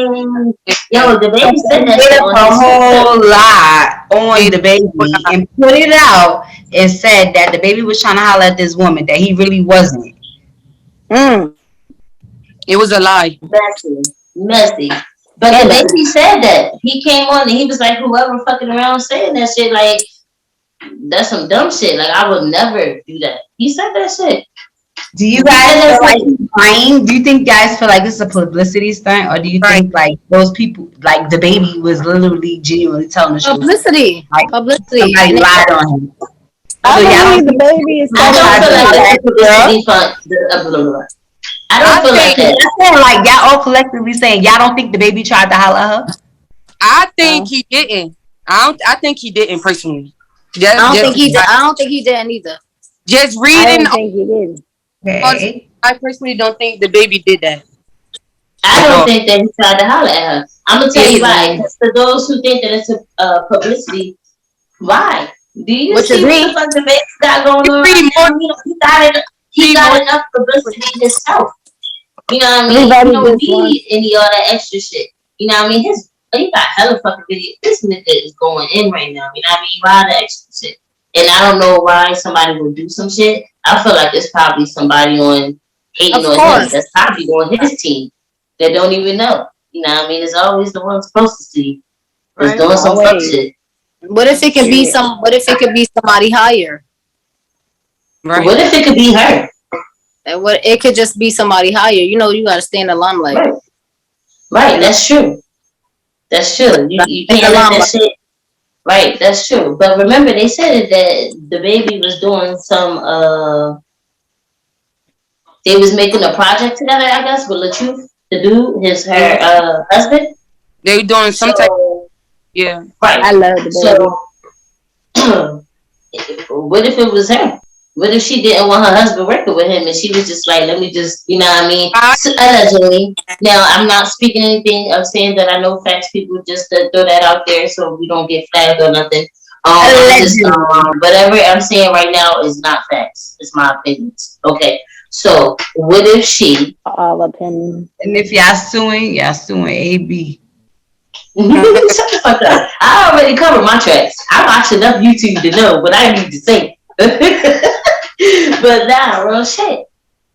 Yo, the baby said that Made shit up on a his whole lie on the baby and put it out and said that the baby was trying to holler at this woman that he really wasn't. It was a lie. Messy. But the baby said that. He came on and he was like, whoever fucking around saying that shit, like, that's some dumb shit. Like, I would never do that. He said that shit. Do you guys feel like he's lying? Do you think guys feel like this is a publicity stunt, or do you think like those people, like the baby, was literally genuinely telling the truth? Publicity. Like, Publicity. somebody lied on him. I believe the baby is I don't feel like that's a publicity stunt. I don't feel like that. I feel like y'all all collectively saying y'all don't think the baby tried to holler at her. I think he didn't. I think he didn't personally. I don't think he did. I don't think he did either. Just I reading. don't think he did. Okay. I personally don't think the baby did that. I don't think that he tried to holler at her. I'm gonna tell you why. Because for those who think that it's a publicity, why? Do you see what the fuck the baby got going on? he got enough publicity himself. You know what I mean? Everybody He don't just wants. need any all that extra shit. You know what I mean? He got hella fucking video. This nigga is going in right now. You know what I mean? Why the extra shit? And I don't know why somebody would do some shit. I feel like it's probably somebody on hating Of on him. course. That's probably on his team that don't even know. You know what I mean? It's always the one supposed to see. Is Right. doing some fuck Always. shit. What if it could be some? What if it could be somebody higher? Right. What if it could be her? And what it could just be somebody higher. You know, you got to stay in the limelight. Right. Right, that's true. That's true. You can't let that shit. Right, that's true. But remember, they said that the baby was doing some. They was making a project together, I guess, with LaTruth, the dude, her husband. They were doing some type. Yeah. Right. I love the baby. So, what if it was her? What if she didn't want her husband working with him and she was just like, let me just, you know what I mean? Allegedly. Now, I'm not speaking anything of saying that I know facts, people just to throw that out there so we don't get flagged or nothing. Whatever I'm saying right now is not facts. It's my opinions. Okay. So, what if she. All opinions. And if y'all suing AB. Shut the fuck up. I already covered my tracks. I watch enough YouTube to know what I need to say. But nah, real shit.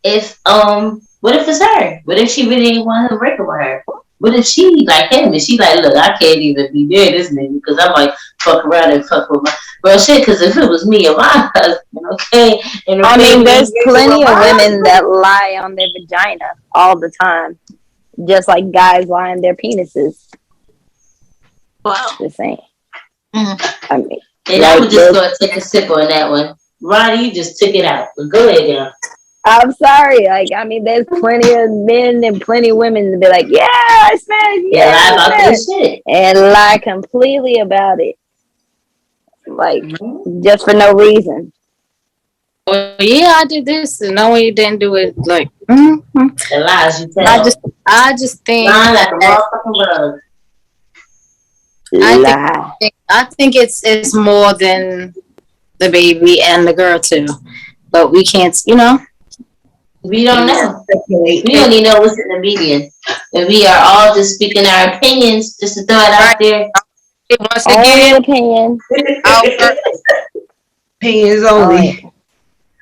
If what if it's her? What if she really didn't want him working with her? What if she like him and she like, look, I can't even be near this nigga because I might fuck around and fuck with my real shit. Because if it was me and my husband, okay. And I mean, there's plenty of women that lie on their vagina all the time, just like guys lie on their penises. Wow. Just saying. Mm-hmm. I mean, and I would just go and take a sip on that one. Ronnie, you just took it out. But go ahead, girl. I'm sorry. Like, I mean, there's plenty of men and plenty of women to be like, yeah, I smashed, Yeah, lie about this shit. and lie completely about it, like just for no reason. Well, yeah, I did this, and no, you didn't do it. Like, The lies you tell. I just think. Lying like a motherfucking rug. I think it's more than the baby and the girl too, but we can't, you know. We don't know. We only know what's in the media, and we are all just speaking our opinions just to throw it out there. Once Only again, opinion. Opinions only.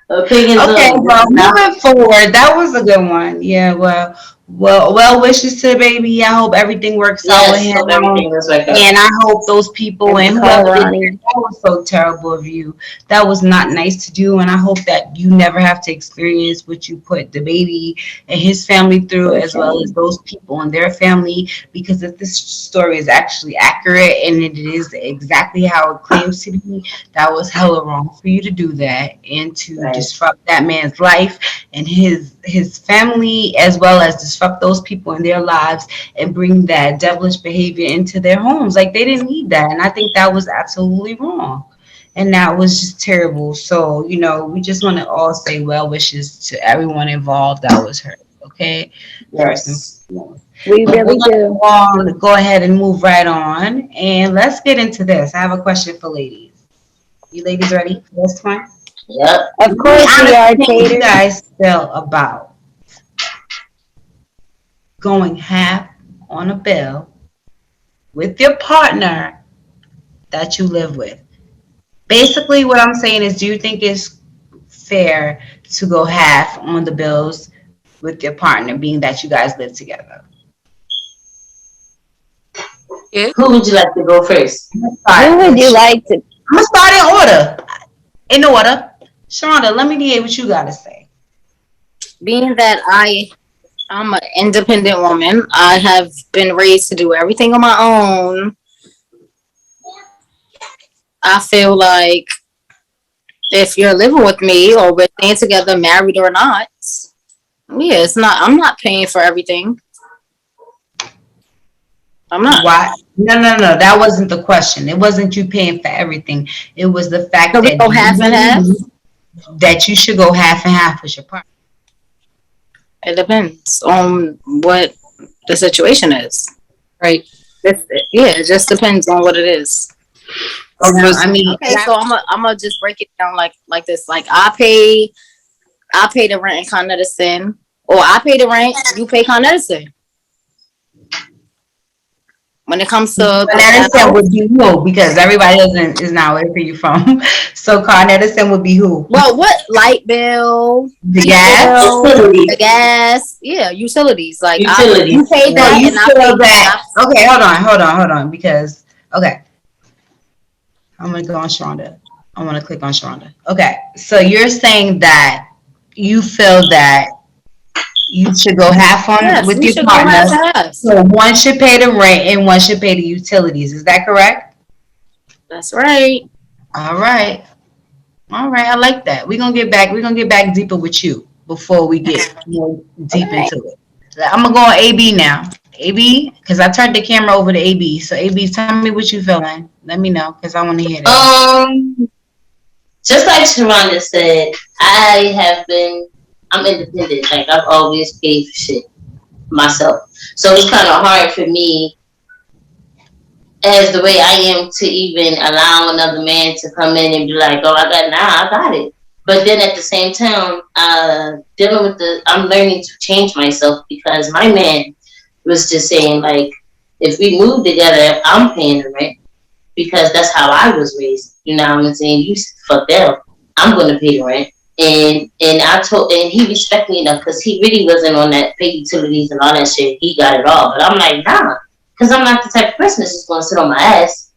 Opinions Okay, only. well, moving forward, that was a good one. Yeah, well wishes to the baby. I hope everything works out with him. Hope everything was like that. And I hope those people and Call whoever did Ronnie. that was so terrible of you. That was not nice to do. And I hope that you never have to experience what you put the baby and his family through, as well as those people and their family. Because if this story is actually accurate and it is exactly how it claims to be, that was hella wrong for you to do that and to disrupt that man's life and his family, as well as disrupt those people in their lives and bring that devilish behavior into their homes. Like, they didn't need that. And I think that was absolutely wrong. And that was just terrible. So, you know, we just want to all say well wishes to everyone involved that was hurt. Okay? Yes. We really do. Go ahead and move right on. And let's get into this. I have a question for ladies. You ladies ready for this one? Yep. Of course we are, How do you Tater. guys feel about going half on a bill with your partner that you live with? Basically, what I'm saying is, do you think it's fair to go half on the bills with your partner, being that you guys live together? Who would you like to go first? Who would you like to? I'm gonna start in order. In order. Sharonda, let me hear what you gotta say. Being that I'm an independent woman, I have been raised to do everything on my own. I feel like if you're living with me or we're staying together, married or not, yeah, I'm not paying for everything. I'm not. Why? No. That wasn't the question. It wasn't you paying for everything. It was the fact So we that go half and half? that you should go half and half with your partner. It depends on what the situation is. right. It just depends on what it is. I mean, Okay, so I'm gonna just break it down like this. Like I I pay the rent in Con Edison, or I pay the rent, you pay Con Edison. When it comes to Con Edison would be who? Because everybody is not where you from. So Con Edison would be who? well, what light bill, The gas? the gas, yeah, utilities. Like Utilities. you pay No, that, you and I feel pay that. Okay, hold on. Because I'm gonna go on Sharonda. I want to click on Sharonda. Okay, so you're saying that you feel that you should go half on Yes, with we your should go partner. half and half. So one should pay the rent and one should pay the utilities. Is that correct? That's right. All right. I like that. We're gonna get back deeper with you before we get more deep Okay. into it. I'm gonna go on AB now. AB, because I turned the camera over to AB. So AB, tell me what you feeling. Let me know, because I want to hear that. Just like Sharonda said, I'm independent. Like, I've always paid for shit myself. So it's kind of hard for me, as the way I am, to even allow another man to come in and be like, oh, I got it. But then at the same time, I'm learning to change myself, because my man was just saying, like, if we move together, I'm paying the rent, because that's how I was raised. You know what I'm saying? You fuck them. I'm gonna pay the rent. And he respected me enough, because he really wasn't on that pay utilities and all that shit. He got it all. But I'm like, nah, because I'm not the type of person that's just gonna sit on my ass.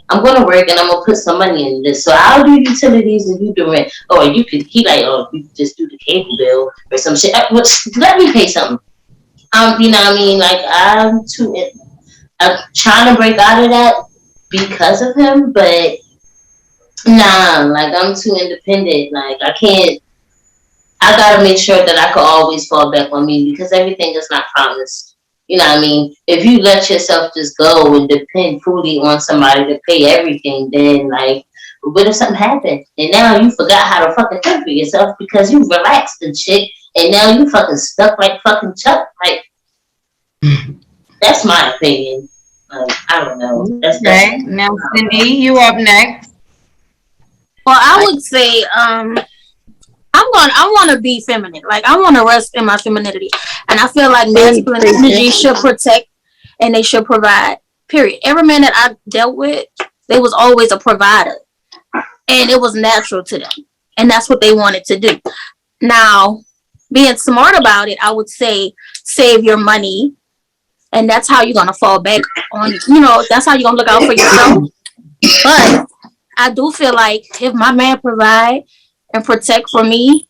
I'm gonna work and I'm gonna put some money in this. So I'll do utilities and you do rent. Or you could you could just do the cable bill or some shit. Let me pay something. You know what I mean? Like, I'm trying to break out of that because of him, but nah, like, I'm too independent. Like, I gotta make sure that I can always fall back on me, because everything is not promised. You know what I mean? If you let yourself just go and depend fully on somebody to pay everything, then, like, what if something happened? And now you forgot how to fucking think for yourself because you relaxed and shit, and now you fucking stuck like fucking Chuck. Like, that's my opinion. I don't know. Okay. Now, Cindy, you up next. Well, I would say, I want to be feminine. Like, I want to rest in my femininity, and I feel like masculine energy should protect and they should provide. Period. Every man that I dealt with, they was always a provider, and it was natural to them, and that's what they wanted to do. Now, being smart about it, I would say save your money, and that's how you're gonna fall back on. That's how you're gonna look out for yourself. But I do feel like if my man provide and protect for me,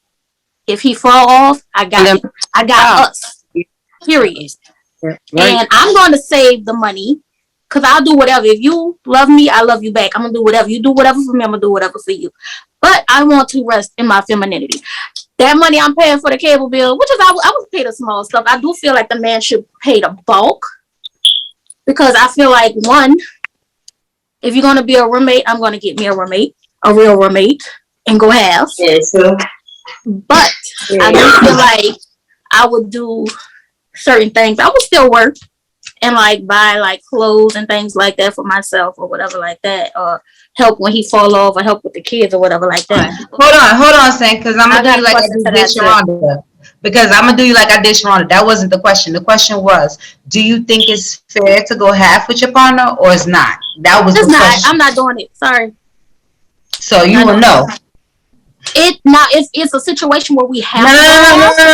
if he fall off, I got it. I got us. Period. Right. And I'm going to save the money, because I'll do whatever. If you love me, I love you back. I'm going to do whatever. You do whatever for me, I'm going to do whatever for you. But I want to rest in my femininity. That money I'm paying for the cable bill, which is I would pay the small stuff. I do feel like the man should pay the bulk, because I feel like, one, if you're going to be a roommate, I'm going to get me a roommate, a real roommate, and go half. Yeah, true. But I do feel like I would do certain things. I would still work and, like, buy, like, clothes and things like that for myself or whatever like that, or help when he fall off, or help with the kids or whatever like that. Hold on, Sam, because I'm gonna do you like I just did Sharonda. Because I'm gonna do you like I did Sharonda. That wasn't the question. The question was, do you think it's fair to go half with your partner, or it's not? That was the question. I'm not doing it. Sorry. So you will know. It's a situation where we have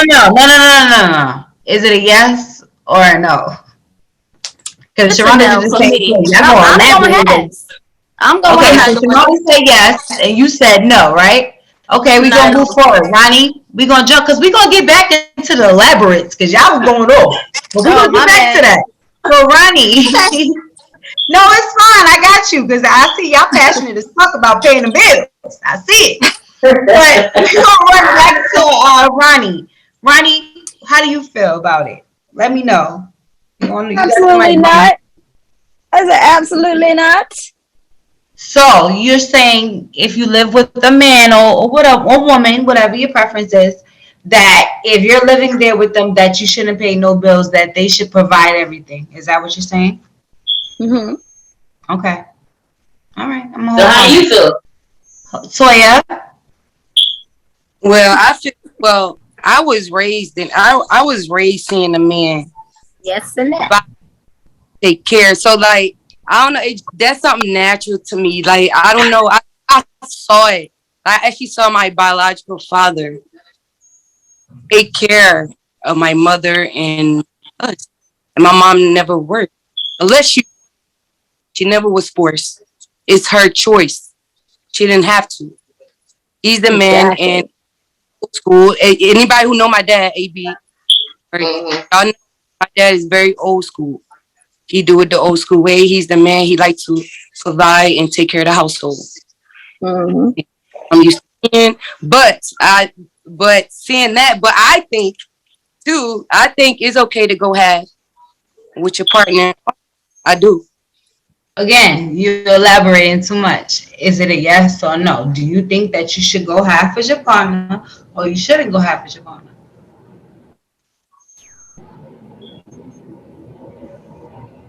No. Is it a yes or a no? Because Sharonda just said I'm going okay, half. so Sharonda said yes, and you said no, right? Okay, we're gonna move forward. Ronnie, we're gonna jump, because we're gonna get back into the elaborates, because y'all was going off. But we're gonna get back to that. So Ronnie, no, it's fine. I got you, because I see y'all passionate as fuck about paying the bills. I see it. But we're gonna run back to Ronnie. Ronnie, how do you feel about it? Let me know. Absolutely not. I said absolutely not. So you're saying if you live with a man or whatever, or woman, whatever your preference is, that if you're living there with them, that you shouldn't pay no bills, that they should provide everything. Is that what you're saying? Mm-hmm. Okay. All right. So how you feel? Toya? Well, I feel Well, I was raised in I was raised seeing a man Yes, and that. take care. So like I don't know, that's something natural to me. Like I don't know, I saw it. I actually saw my biological father take care of my mother and us. And my mom never worked. Unless she never was forced. It's her choice. She didn't have to. He's the man in Exactly. school. Anybody who know my dad, AB, or Mhm. y'all know my dad is very old school. He do it the old school way. He's the man. He likes to provide and take care of the household. Hmm. I'm used to seeing, but seeing that, but I think too, I think it's okay to go half with your partner. I do. Again, you're elaborating too much. Is it a yes or no? Do you think that you should go half as your partner or you shouldn't go half as your partner?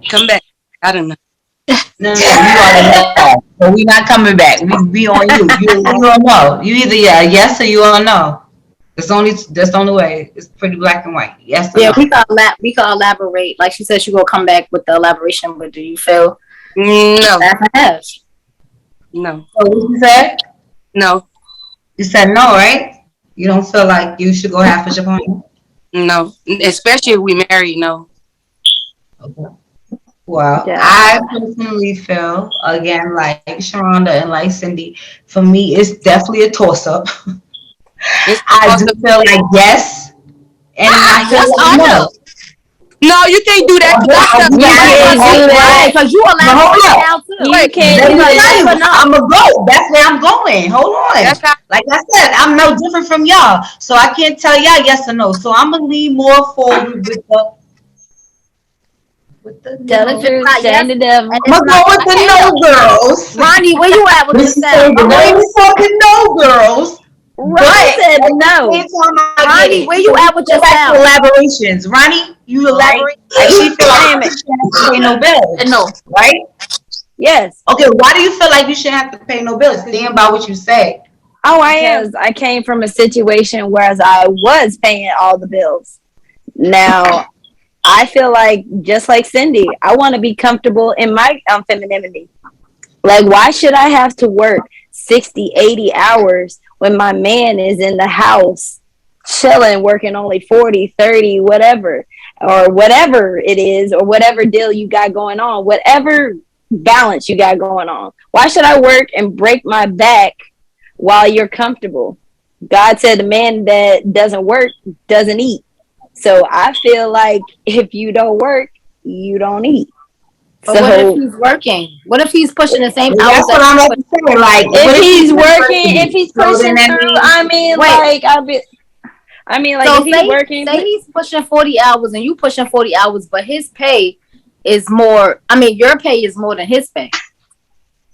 Come back. I don't know. No, no, you already know. So we not coming back. We on you. You don't know. You either yes or you don't know. That's the only way. It's pretty black and white. Yes or Yeah, no. we can elaborate. Like she said, she gonna come back with the elaboration. But do you feel No, that has? no, So what you said? no, You said no, right? You don't feel like you should go half as your partner? no. Especially if we married. No. Okay. Well, Yeah. I personally feel again like Sharonda and like Cindy. For me, it's definitely a toss up. It's I do also feel like yes, and I feel Yes like or no. no? no. You can't do that because that's You the You Right, can't because do right, that. because you But hold elaborate on. now too. You wait. can't That's do what I'm that. telling Yes you. or no? I'm a go. That's where I'm going. Hold on. That's how. Like I said, I'm no different from y'all, so I can't tell y'all yes or no. So I'm gonna lean more forward with the Tell The if no. it's truth, not yes shame the and devil. I'm it's gonna go not. with I the can't no look. girls. Ronnie, where you at with This this is sound? saying the Okay. lady talking no girls, but Ronnie said at the no. same time I get Ronnie, it. where So you we at can with go your back to sound? elaborations. Ronnie, you Right. elaborate. Like she feel like I am. she shouldn't have to pay no bills, No. right? Yes. Okay, why do you feel like you shouldn't have to pay no bills? Stand by what you say. Oh, I Because am. I came from a situation whereas I was paying all the bills. Now I feel like just like Cindy, I want to be comfortable in my femininity. Like, why should I have to work 60, 80 hours when my man is in the house chilling, working only 40, 30, whatever, or whatever it is, or whatever deal you got going on, whatever balance you got going on? Why should I work and break my back while you're comfortable? God said the man that doesn't work doesn't eat. So I feel like if you don't work, you don't eat. But what if So he's working? What if he's pushing the same hours That's what that I'm you about put? to say. Like, what if if he's he's not working, if working? he's So then pushing that through, means I mean, Wait. like, I mean, like, So if he's say working, say he's pushing 40 hours and you pushing 40 hours, but his pay is more. I mean, your pay is more than his pay.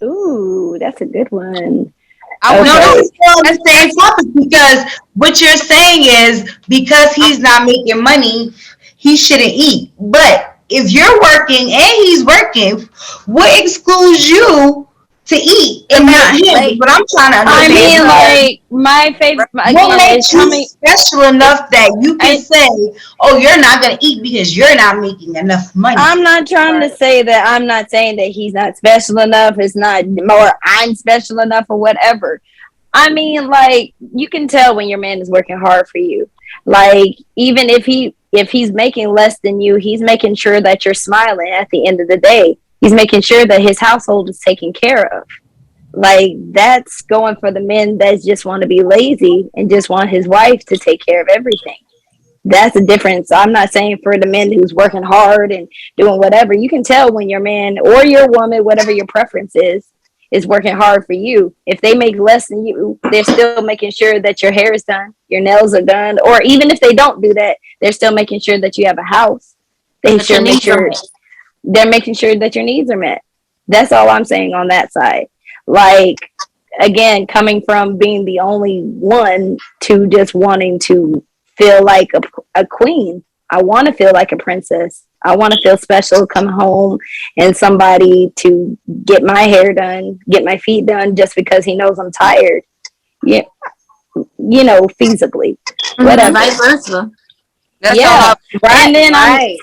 ooh, that's a good one. I no, would. Okay. it's still on the same topic because what you're saying is because he's not making money, he shouldn't eat. But if you're working and he's working, what excludes you to eat and not him? Is what I'm trying to I understand. mean, Because like, my favorite, what again, is makes you coming, special enough that you can I, say, "Oh, you're not gonna eat because you're not making enough money"? I'm not trying to Right. say that I'm not saying that he's not special enough, it's not more I'm special enough or whatever. I mean, like, you can tell when your man is working hard for you. Like, even if he's making less than you, he's making sure that you're smiling at the end of the day. He's making sure that his household is taken care of. Like, that's going for the men that just want to be lazy and just want his wife to take care of everything. That's the difference. I'm not saying for the men who's working hard and doing whatever. You can tell when your man or your woman, whatever your preference is working hard for you. If they make less than you, they're still making sure that your hair is done, your nails are done, or even if they don't do that, they're still making sure that you have a house. They But your sure make needs are sure met. they're making sure that your needs are met. That's all I'm saying on that side. Like, again, coming from being the only one to just wanting to feel like a queen. I want to feel like a princess. I want to feel special, come home and somebody to get my hair done, get my feet done just because he knows I'm tired. Yeah, feasibly, And whatever. vice versa. That's Yeah. all. Right. And then right.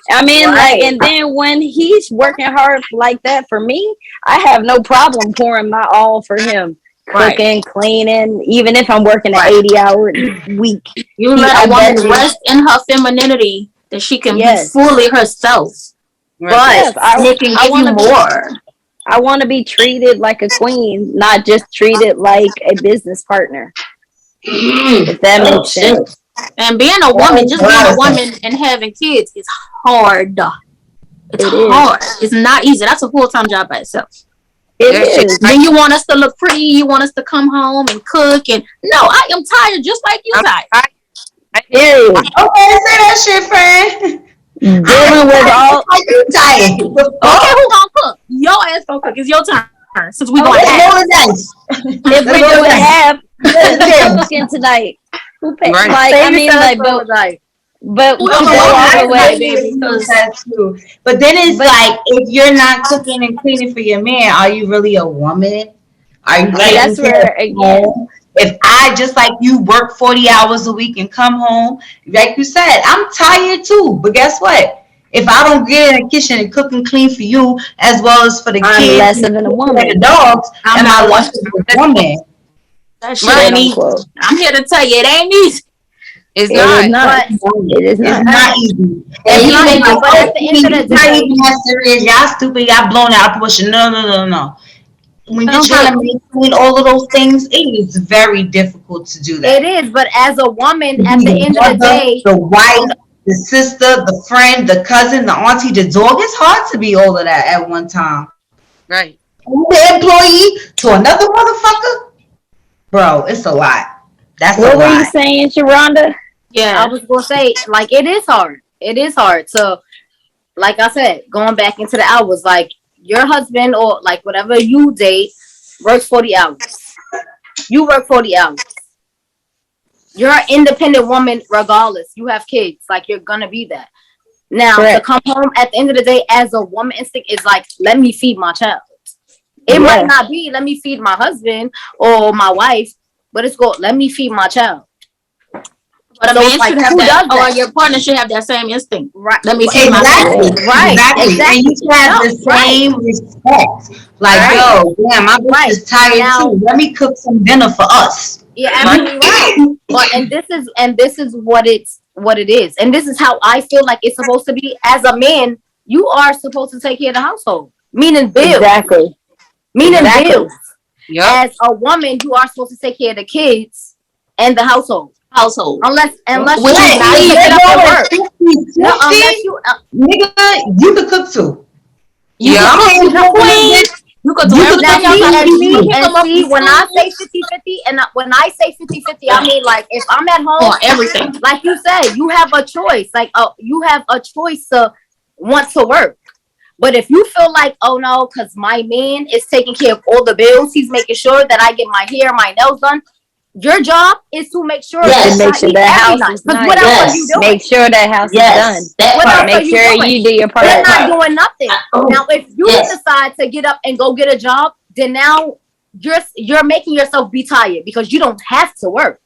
like, and then when he's working hard like that for me, I have no problem pouring my all for him. Right. Cooking, cleaning, even if I'm working an Right. 80-hour week. You I let a woman bet you- rest in her femininity that she can Yes. be fully herself. Right. But Yes, they can I give you wanna be- more. I want to be treated like a queen, not just treated like a business partner. If that Oh, makes shit. sense. And being a woman, just being a woman and having kids is hard. It's It is. hard. It's not easy. That's a full-time job by itself. It That shit- is. Then you want us to look pretty. You want us to come home and cook. And no, I am tired just like you tired. Period. Okay, say that shit, friend. Dealing with all. How you tired? Okay, who gonna cook? Your ass gonna cook. It's your turn. Since we Oh, going Let's half. roll the dice. If we do it half, who's cooking tonight? Who pay? Right. Like, I mean, like, but to Well, go well, all I the way, agree. baby. That's true. But then it's like, if you're not cooking and cleaning for your man, are you really a woman? Are you taking That's care where, of again, home? If I, just like you, work 40 hours a week and come home, like you said, I'm tired too. But guess what? If I don't get in the kitchen and cook and clean for you, as well as for the I'm kids less and than a the woman. dogs, I'm am I not less than a woman? That shit Right. ain't easy. Unquote. I'm here to tell you, it ain't easy. It's It not. is not. It is It's not. not easy. And It's you not make like, it- but at the end of the you're not day- even that serious. Y'all stupid. Y'all blown out of proportion. No. When you're trying to maintain all of those things, it is very difficult to do that. It is, but as a woman, To at be the end of the mother, day, the wife, the sister, the friend, the cousin, the auntie, the dog. It's hard to be all of that at one time. Right. From the employee to another motherfucker, bro. It's a lot. That's What a were you lot. saying, Sharonda? Yeah. I was gonna say, like, it is hard. It is hard. So, like I said, going back into the hours, like your husband or like whatever you date works 40 hours. You work 40 hours. You're an independent woman regardless. You have kids. Like, you're gonna be that. Now, Correct. to come home at the end of the day as a woman instinct is like, let me feed my child. It Yeah. might not be, let me feed my husband or my wife, but it's go, let me feed my child. But a So man it's like, should have who that, does or that? your partner should have that same instinct. Right. Let me feed my Exactly. Right. Exactly. And you should have the No, right. same respect. Like, Right. yo, damn, my bitch Right. is tired Now- too. Let me cook some dinner for us. You're absolutely right. But and this is what it is. And this is how I feel like it's supposed to be. As a man, you are supposed to take care of the household. Meaning bills. Exactly. Meaning Exactly. bills. Yep. As a woman, you are supposed to take care of the kids and the household. Unless Which you is not need to even get up and work. 50, No, unless you nigga, you could cook too. Yeah. I'm paying No, for queen. it. You could do You could everything now else. see- See, when I say 50-50, and when I say 50-50, I mean, like, if I'm at home, on everything. like you said, you have a choice. Like, you have a choice to want to work. But if you feel like, oh no, because my man is taking care of all the bills, he's making sure that I get my hair, my nails done. Your job is to make sure Yes. To make sure that house is Because nice. what else are Yes. you doing? Make sure that house is Yes, done. that What part. else are Make you sure doing? you do your They're part. not doing nothing. Oh, Now, if you yes. decide to get up and go get a job, then now you're making yourself be tired because you don't have to work.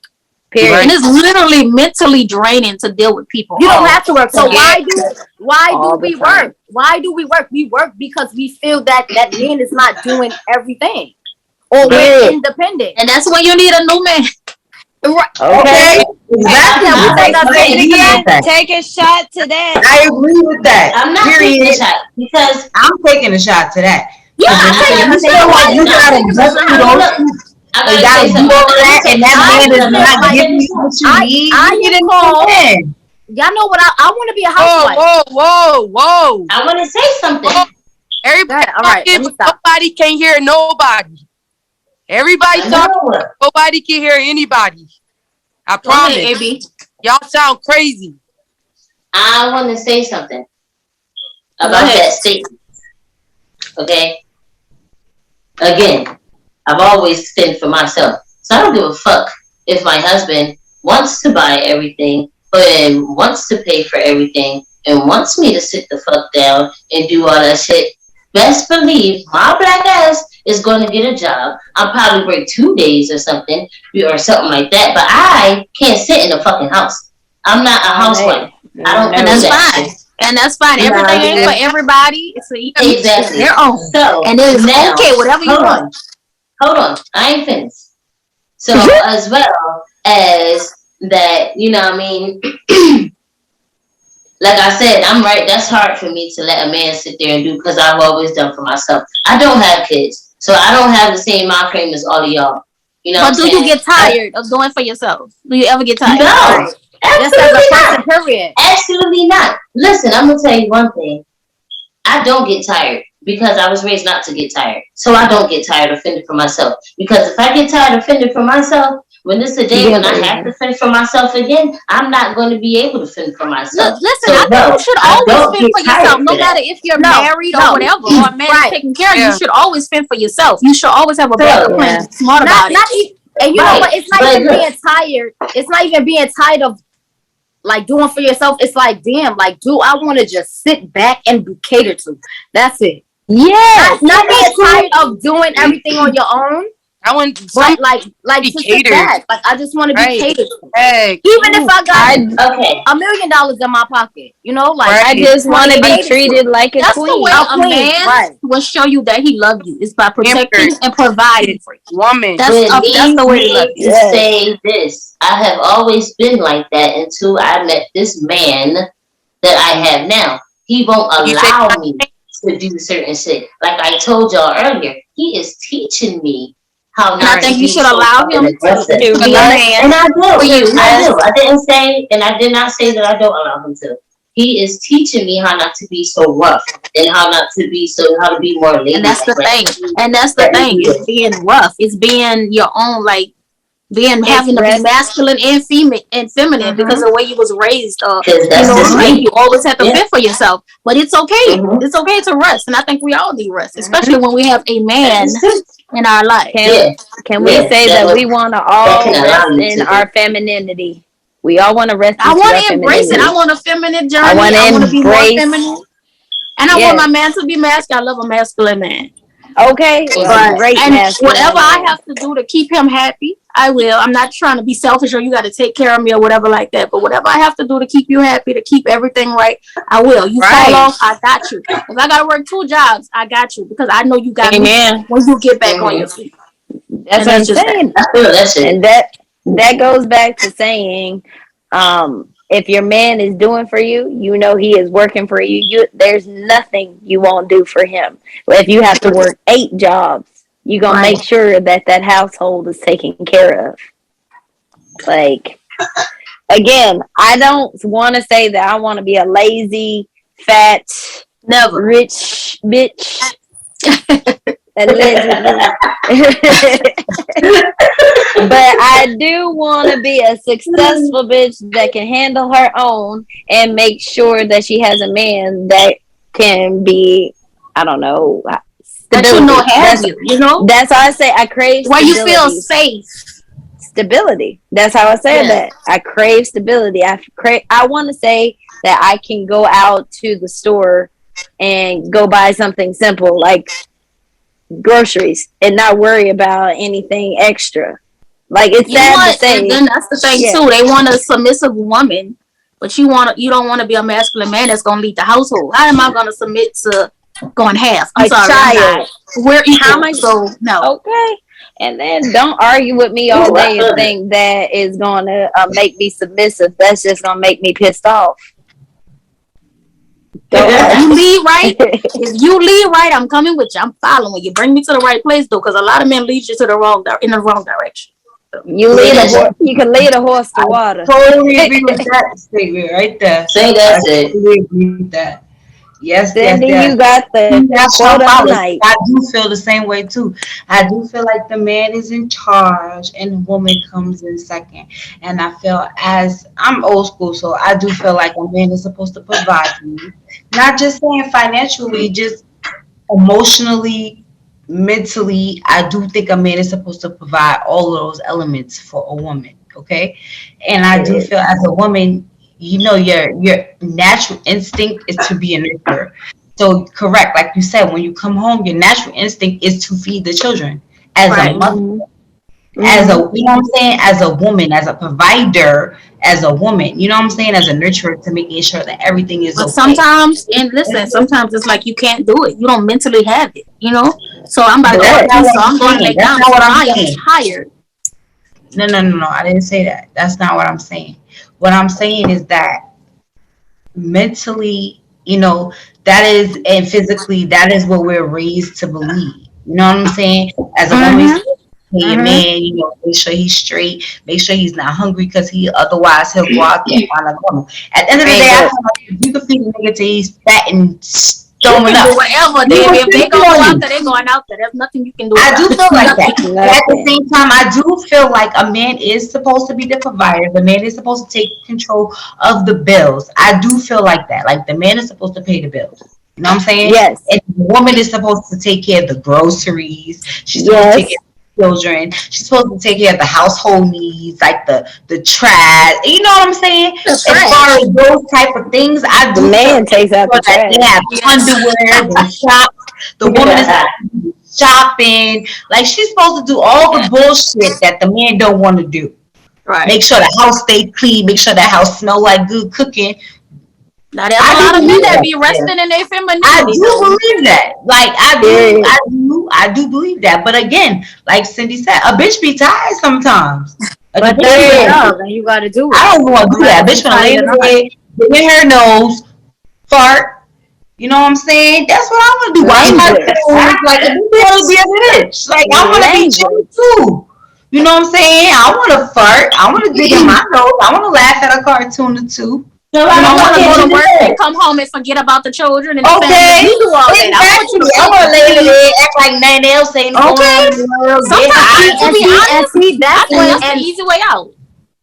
Period. And it's literally mentally draining to deal with people. You don't have to work. So Yeah. why All do the we time. work? Why do we work? We work because we feel that man is not doing everything. Or we're Period. independent. And that's when you need a new man. Right. Okay. Exactly. Yeah, we take our I agree with that. Take a shot to that. I agree with that. I'm not taking a Period. shot because I'm taking a shot to that. Yeah, Because I'm taking you a feel like you gotta shot. go through those I and gotta gotta say do all something. that, and that I man is feel not like giving you what you need. I You get am a called- new man. Y'all know what I want to be a Whoa, housewife. whoa. I want to say something. Whoa. Everybody All right, let me talking, stop. nobody can hear nobody. Everybody I talking, know. nobody can hear anybody. I Go ahead, promise. AB. Y'all sound crazy. I want to say something Go about ahead. that statement. Okay. Again, I've always fend for myself, so I don't give a fuck if my husband wants to buy everything and wants to pay for everything and wants me to sit the fuck down and do all that shit. Best believe my black ass is going to get a job. I'll probably work 2 days or something like that. But I can't sit in a fucking house. I'm not a housewife. I don't And do that's that fine. shit. And that's fine. You know what Everything I ain't mean? for everybody. It's Exactly. their own. So And it is now, okay, whatever you want. Hold on. I ain't finished. So as well as that, you know what I mean? Like I said, I'm right. That's hard for me to let a man sit there and do because I've always done for myself. I don't have kids, so I don't have the same mind frame as all of y'all. You know But do you get tired of doing for yourself? Do you ever get tired? No, Right. Just as a absolutely person, not. period. Absolutely not. Listen, I'm gonna tell you one thing. I don't get tired because I was raised not to get tired. So I don't get tired of fending for myself. Because if I get tired of fending for myself, when it's a day when I have to fend for myself again, I'm not going to be able to fend for myself. Listen, I think you should always fend for yourself, no matter if you're married or whatever, or a man is taking care of you. You should always fend for yourself. You should always have a backup plan. Smart about it. And you know what? It's not even being tired. It's not even being tired of like doing for yourself. It's like, damn, like, do I want to just sit back and be catered to? That's it. Yes. Not being tired of doing everything on your own. I want But like to sit back. Like I just want to be catered to. Right. Even if I got $1 million in my pocket, you know, like I just want to be treated like a That's queen. the way a man will show you that he loves you. Is by protecting and providing for you. Woman. That's the way he loves you. To say this, I have always been like that until I met this man that I have now. He won't allow me to do certain shit. Like I told y'all earlier, he is teaching me how not I think to you be should so allow him aggressive. to be a man. And I do. For you. I do. I didn't say, and I did not say that I don't allow him to. He is teaching me how not to be so rough and how to be more lady. And that's the thing. And that's the thing. It's being rough. It's being your own, like having to be masculine and feminine because of the way you was raised. You always have to fend for yourself. But it's okay. It's okay to rest. And I think we all need rest, especially when we have a man in our life. Can we say that we want to all rest in our femininity? We all want to rest. I want to embrace it. I want a feminine journey. I want to be more feminine. And I want my man to be masculine. I love a masculine man. Okay, but whatever I have to do to keep him happy, I will. I'm not trying to be selfish or you got to take care of me or whatever like that. But whatever I have to do to keep you happy, to keep everything right, I will. You fall off, I got you. If I got to work 2 jobs, I got you because I know you got me when you get back on your feet. That's what I'm saying. And that goes back to saying, if your man is doing for you, you know he is working for you. There's nothing you won't do for him. If you have to work 8 jobs, you're going to make sure that household is taken care of. Like, again, I don't want to say that I want to be a lazy, fat, rich bitch. Allegedly. But I do want to be a successful bitch that can handle her own and make sure that she has a man that can be, I don't know, stability. You know? That's how I say I crave where stability. You feel safe. Stability. That's how I say that. I crave stability. I want to say that I can go out to the store and go buy something simple like groceries and not worry about anything extra. Like it's sad to say. And then that's the thing too. They want a submissive woman, but you don't want to be a masculine man that's gonna lead the household. How am I gonna submit to going half? I'm sorry, child. We're equal, so no. Okay. And then don't argue with me all day and think that is gonna make me submissive. That's just gonna make me pissed off. You lead right. If you lead right, I'm coming with you. I'm following you. Bring me to the right place though, because a lot of men lead you to the wrong direction. You can lead a horse to water. Totally agree with that statement right there. Say that's it. Totally agree with that. Yes, then you got the quote of the night. I do feel the same way too. I do feel like the man is in charge and the woman comes in second. And I feel I'm old school, so I do feel like a man is supposed to provide for me. Not just saying financially, just emotionally, mentally. I do think a man is supposed to provide all of those elements for a woman. Okay, and I do feel as a woman, you know, your natural instinct is to be a nurturer. So correct, like you said, when you come home, your natural instinct is to feed the children as a Right. mother, as a, you know what I'm saying, as a woman, as a provider, as a woman, you know what I'm saying, as a nurturer, to making sure that everything is But okay. sometimes, and listen, sometimes it's like you can't do it. You don't mentally have it, you know? So I'm about But to go that's to not pee, what so I'm I'm going to saying. lay That's down not because what I'm I am saying. tired. No, no, no, no. I didn't say that. That's not what I'm saying. What I'm saying is that mentally, that is, and physically, that is what we're raised to believe. You know what I'm saying? As a woman, Mm-hmm. your Mm-hmm. man, make sure he's straight, make sure he's not hungry because otherwise he'll go out there and find a woman. At the end of the Ain't day, I good. feel like if you can feed a nigga till he's fat and You throwing can do up, whatever, you baby. will If they feed gonna go on out you. there, they're going out there. There's nothing you can do I do about it. feel like that. Nothing. But at the Nothing. same time, I do feel like a man is supposed to be the provider. The man is supposed to take control of the bills. I do feel like that. Like the man is supposed to pay the bills. You know what I'm saying? Yes. And the woman is supposed to take care of the groceries. She's supposed to take care Yes. of the children. She's supposed to take care of the household needs, like the trash. You know what I'm saying? The As far trash. as those type of things, I The do feel man takes out the that they trash. have underwear, they shop. The woman is shopping. Like she's supposed to do all the bullshit that the man don't want to do. Right. Make sure the house stay clean. Make sure the house smell like good cooking. Now there's I a do lot of men believe that that. be resting in their I femininity do though. believe that. Like Period. I do believe that. But again, like Cindy said, a bitch be tired sometimes. Like a But bitch that's be your Period. job, and you got to do it, I don't want to no do that. matter A if bitch you're wanna lay tired in or the not. bed, get in her nose, fart. You know what I'm saying? That's what I want to do. Wash my Language. hands. Like a bitch want to be a bitch. Like I want to be chill Language. too. You know what I'm saying? I want to fart. I want to dig in my nose. I want to laugh at a cartoon or two. So You I don't don't want to go want to to work do and come home and forget about the children and the family. Okay, You do all that. I want you exactly. to I cook want to and lay in the clean. bed, act like nothing else ain't going Okay. on in the world. Get Sometimes, high. to be And honest, see, I that's think when that's the easy way out.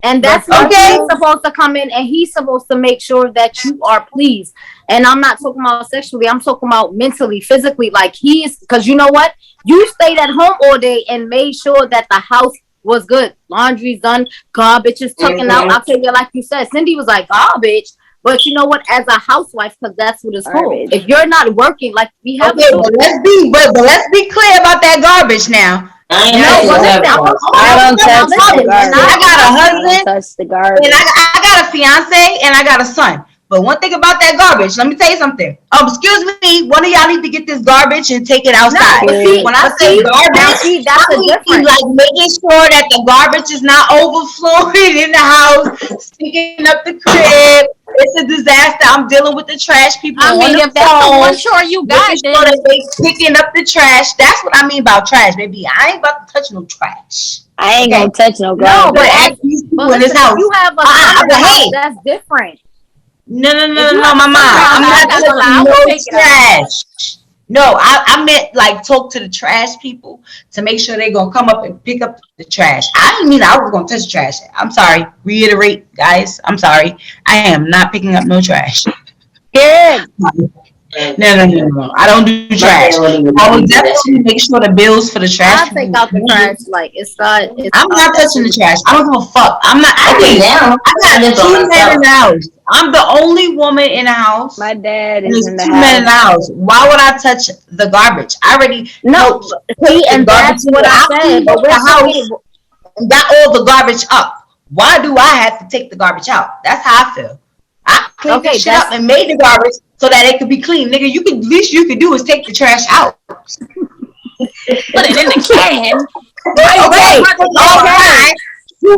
and But that's where Okay. he's supposed to come in, and he's supposed to make sure that you are pleased. And I'm not talking about sexually, I'm talking about mentally, physically. Like he's, because you know what? You stayed at home all day and made sure that the house was good. Laundry's done, garbage is taken out. I'll tell you, like you said, Cindy was like garbage. But you know what? As a housewife, because that's what it's called. garbage. If you're not working, like we have Okay, a but let's be clear about that garbage now. I ain't no, touching but the listen, garbage. I don't now touch the listen, and I garbage. got a I husband don't touch the and garbage. I got a fiance and I got a son. But one thing about that garbage, let me tell you something. Excuse me, one of y'all need to get this garbage and take it no, outside. Period. When I say now garbage, see, I that's a mean difference. like making sure that the garbage is not overflowing in the house, sticking up the crib. It's a disaster. I'm dealing with the trash people I on mean, the if that's the one phone, chore you got, making then sure that they picking up the trash. That's what I mean about trash, baby. I ain't about to touch no trash. I ain't Okay? gonna touch no No, I'm garbage. gonna but ask these people in this listen, if house. you have a son in the But house, hey, that's different. no, If you have my a mom. son in the I'm house, not I'm not that's gonna lie, touching I no would take it out. trash. No, I meant like talk to the trash people to make sure they're gonna come up and pick up the trash. I didn't mean I was gonna touch the trash. I'm sorry. Reiterate, guys. I'm sorry. I am not picking up no trash. Good. No. I don't do trash. I will definitely make sure the bills for the trash I'll take people. out the trash. Like it's not. I'm not touching the trash. I don't give a fuck. I'm not. I Okay, get down. I I got live by two men in myself. the house. I'm the only woman in the house. My dad And is there's in the two men in the house. house. Why would I touch the garbage? I already No, helped put see, the and garbage that's in what there. I I said. cleaned But up we're the house talking. and got all the garbage up. Why do I have to take the garbage out? That's how I feel. I cleaned Okay, the shit up that's and made the garbage so that it could be clean. Nigga, you could least you could do is take the trash out. Put it in the can. Okay, all right.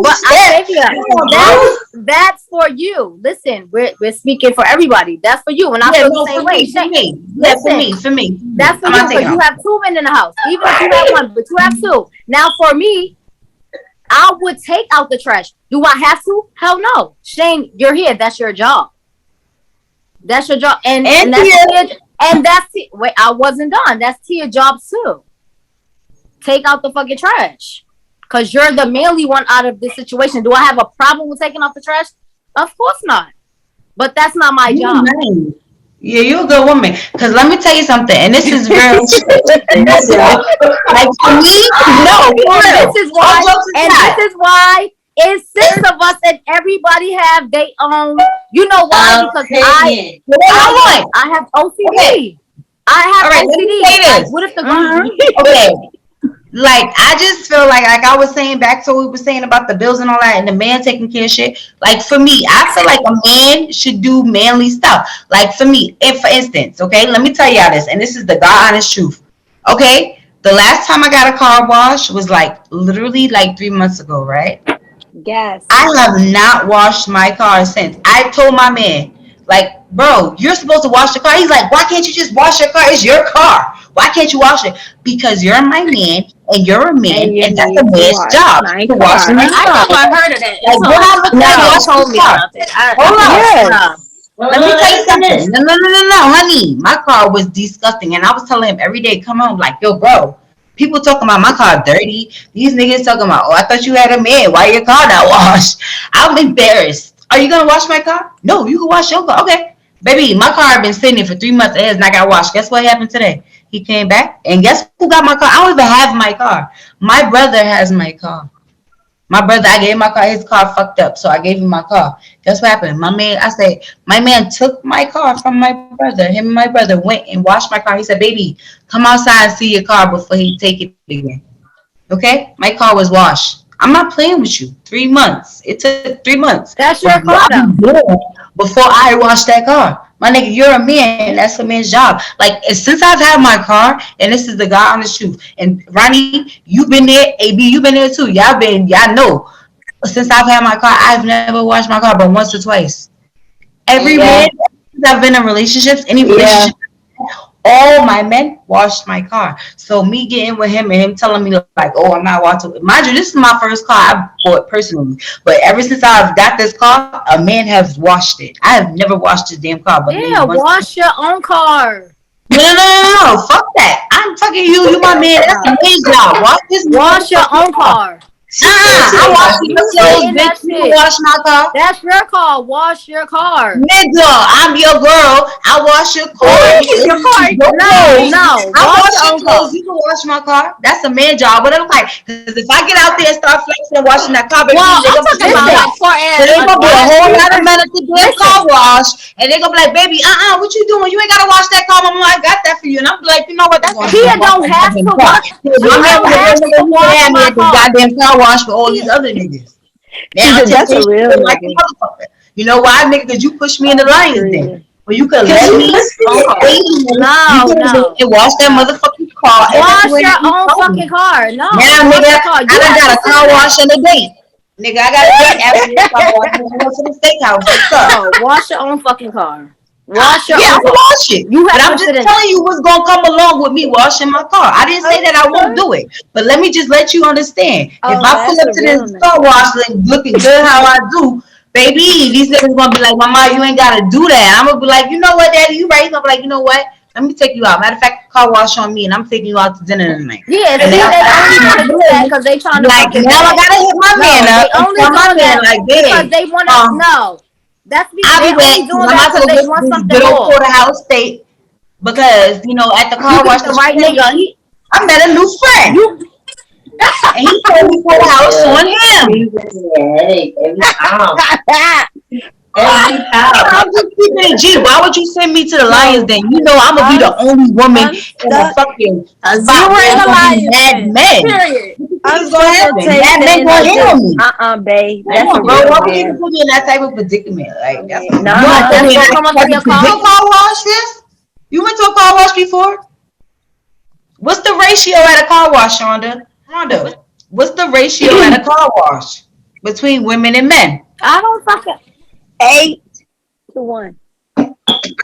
But I tell you, Bro. that's for you. Listen, we're speaking for everybody. That's for you, and I Yeah, feel no, the same for way. me, for me. Yeah, Listen, for me. that's for I'm you not because taking you off. have two men in the house. Even if you have one, but you have two. Now, for me, I would take out the trash. Do I have to? Hell no. Shane, you're here. That's your job. That's your job, and that's Tia. wait. I wasn't done. That's Tia job too. Take out the fucking trash. Because you're the manly one out of this situation. Do I have a problem with taking out the trash? Of course not. But that's not my You job. nice. Yeah, you're a good woman. Cause let me tell you something, and this is real shit. Like for me, no, for And real. this is All why, jokes aside. it's six of us and everybody have their own. You know why? Because Opinion. Hold on. I have OCD. Okay. I have All right, let me OCD. say this. Like, what if the girl? Okay. Like, I just feel like I was saying back to what we were saying about the bills and all that, and the man taking care of shit. Like, for me, I feel like a man should do manly stuff. Like, for me, if for instance, okay, let me tell y'all this, and this is the God honest truth. Okay, the last time I got a car wash was like literally like 3 months ago, right? Yes. I have not washed my car since. I told my man, like, bro, you're supposed to wash the car. He's like, why can't you just wash your car? It's your car. Why can't you wash it? Because you're my man and you're a man, And you and that's need a to man's wash job my to wash car. my I car. know I heard of that. Like, when I look at Y'all wash told the me car, about that. hold on. Yes. Let me tell you something. No, honey. My car was disgusting, and I was telling him every day, come home, like, yo, bro. People talking about my car dirty. These niggas talking about, oh, I thought you had a man. Why your car not washed? I'm embarrassed. Are you gonna wash my car? No, you can wash your car. Okay, baby, my car had been sitting there for 3 months. It has not got washed. Guess what happened today? He came back, and guess who got my car? I don't even have my car. My brother has my car. My brother, I gave my car. His car fucked up, so I gave him my car. Guess what happened? My man took my car from my brother. Him and my brother went and washed my car. He said, baby, come outside and see your car before he take it again. Okay? My car was washed. I'm not playing with you. 3 months. It took 3 months. That's your car though. Before I washed that car. My nigga, you're a man. That's a man's job. Like, since I've had my car, and this is the God honest truth. And Ronnie, you've been there. AB, you've been there too. Y'all know. Since I've had my car, I've never washed my car but once or twice. Every man, since I've been in relationships, any relationship, all my men washed my car. So me getting with him and him telling me like, oh, I'm not watching. Mind you, this is my first car I bought personally. But ever since I've got this car, a man has washed it. I have never washed this damn car. But Yeah, wash your own car. No. Fuck that. I'm talking to you. You my man. That's a man's job. Wash your own car. I wash your clothes, bitch. You can wash my car. That's your car. Wash your car. Nigga, I'm your girl. I wash your car. Your car. No. I wash your your own clothes. car. You can wash my car. That's a man job. But I'm like, because if I get out there and start flexing and washing that car, baby, Well, they're I'm gonna talking about like for so they're gonna be a whole lot of men at the damn car wash, and they're gonna be like, baby, what you doing? You ain't gotta wash that car, mama. I got that for you. And I'm like, you know what? That's Kia don't have to wash. My man would have had me at the goddamn car wash for all these other niggas. Now That's a real like a nigga. motherfucker. You know why, nigga? Because you pushed me in the Lions Den. Well, you could let me No. and wash that motherfucking car. Wash your own fucking car. No. Now, wash nigga, your car. I done got a car wash and a date. Nigga, I got a date after this car wash. I'm going to the steakhouse. What's up? No, wash your own fucking car. Wash your Yeah, own I car. wash it. You have But I'm to just put it in. telling you what's gonna come along with me washing my car. I didn't say that I won't do it, but let me just let you understand. If I pull that's up to a this real car wash looking good how I do, baby, these niggas gonna be like, Mama, you ain't gotta do that. I'm gonna be like, you know what, Daddy, you right. He's gonna be like, you know what? Let me take you out. Matter of fact, car wash on me, and I'm taking you out to dinner tonight. Yeah, And see, they only now, want to do that because they trying to like, fucking now I gotta hit my man they up. only And tell my doing man that like, because babe, they want to know. That's because I'll they be only back. doing I'm that about to because go they get want this something good old more. porterhouse steak because at the car You wash get the right nigga. I met a new friend. And he told me porterhouse on him. Headache every time. Every time. I'm just keeping it G. Why would you send me to the Lions Den? You know I'm gonna be the only woman in the fucking Zero in the Lions Den. mad men. Period. What's gonna happen? Mad men gonna hit on me. Babe. Come That's a on, bro. real Why would you man. put me in that type of predicament? Like that's No, you want to put me in that's that gonna come up type to your of predicament. car. You went to a car wash, sis? You went to a car wash before? What's the ratio at a car wash, Shonda? What's the ratio at a car wash between women and men? I don't fucking. 8-1. I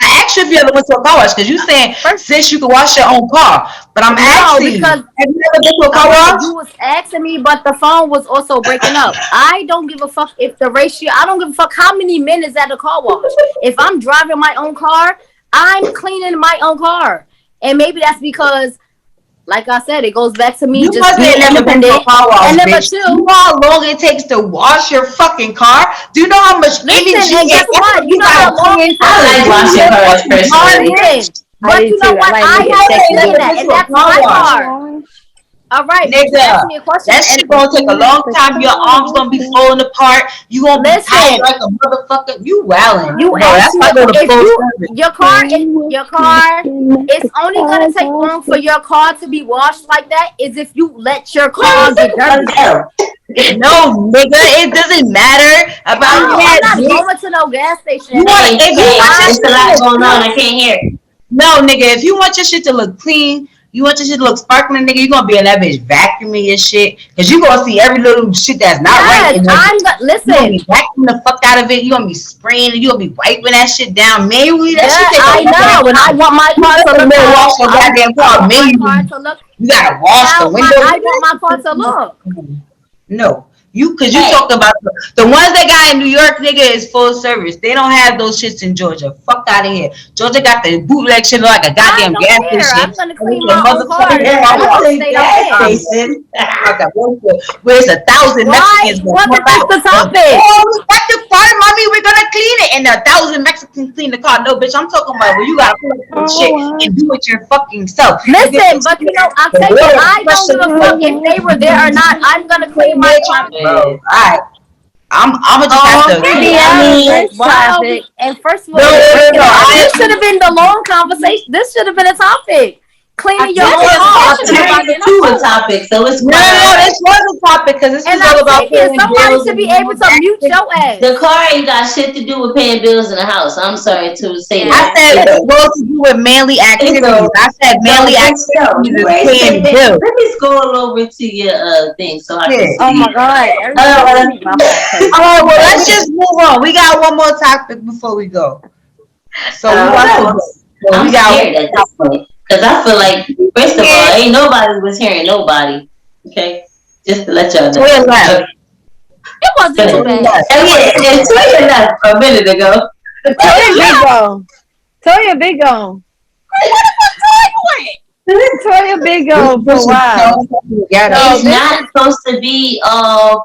asked you if you ever went to a car wash because you saying since you can wash your own car, but I'm asking you, because have you ever been to a car wash? You was asking me, but the phone was also breaking up. I don't give a fuck if the ratio. I don't give a fuck how many men is at a car wash. If I'm driving my own car, I'm cleaning my own car, and maybe that's because, like I said, it goes back to me You just must being have never been to a independent. car wash, And number bitch. two, You know how long it takes to wash your fucking car? Do you know how much energy and guess what? You know how long it I like washing cars personally. Listen, but you know what? I have to clean that, and that's my car. All right, but you Nigga, asked me a question. that shit gonna take a long time. Your arms gonna be falling apart. You gonna be tired like a motherfucker. You wildin'. You Bro, asked that's me why I go to if full you service. your car, it's only gonna take long for your car to be washed like that is if you let your car get dirty. No, nigga, it doesn't matter about No, that. I'm not Bitch. going to no gas station. You want if you want your It's a lot going on. I can't hear. No, nigga, if you want your shit to look clean, you want your shit to look sparkling, nigga, you gonna be in that bitch vacuuming your shit. Cause you gonna see every little shit that's not right. Yes, In listen. You gonna be vacuuming the fuck out of it. You gonna be spraying it. You gonna be wiping that shit down manually. That shit take I know. And I want my car to look. wash your goddamn car manually. You gotta wash the window. I want my car to look. No. Cause you talking about the ones they got in New York, nigga, is full service. They don't have those shits in Georgia. Fuck out of here. Georgia got the bootleg shit like a goddamn gas station. I'm gonna clean my own car. Where it's 1,000 Mexicans. Wasn't this the topic? Oh, that's the fun, mommy. We're gonna clean it, and 1,000 Mexicans clean the car. No, bitch, I'm talking about where you gotta pull up some shit and do it your fucking self. Listen, but you know, I'll tell you, I don't give a fuck if they were there or not. I'm gonna clean my car. All right. I'm gonna just have to. And first of all, this should have been the long conversation. This should have been a topic. Cleaning your own car. A topic, so it's no, this was a topic because this is all about paying somebody bills. should be able to mute your ass. The car ain't got shit to do with paying bills in the house. I'm sorry to say that. I said it was to do with manly activities. I said manly activities is paying bills. Let me scroll over to your thing so I can see. Oh my god. All right, well let's just move on. We got one more topic before we go. So I'm scared at this point. Because I feel like, first of all, ain't nobody was hearing nobody. Okay? Just to let y'all know. It wasn't too bad. It's Toya left a minute ago. Toya big on. Toya big on for a while. It's not supposed to be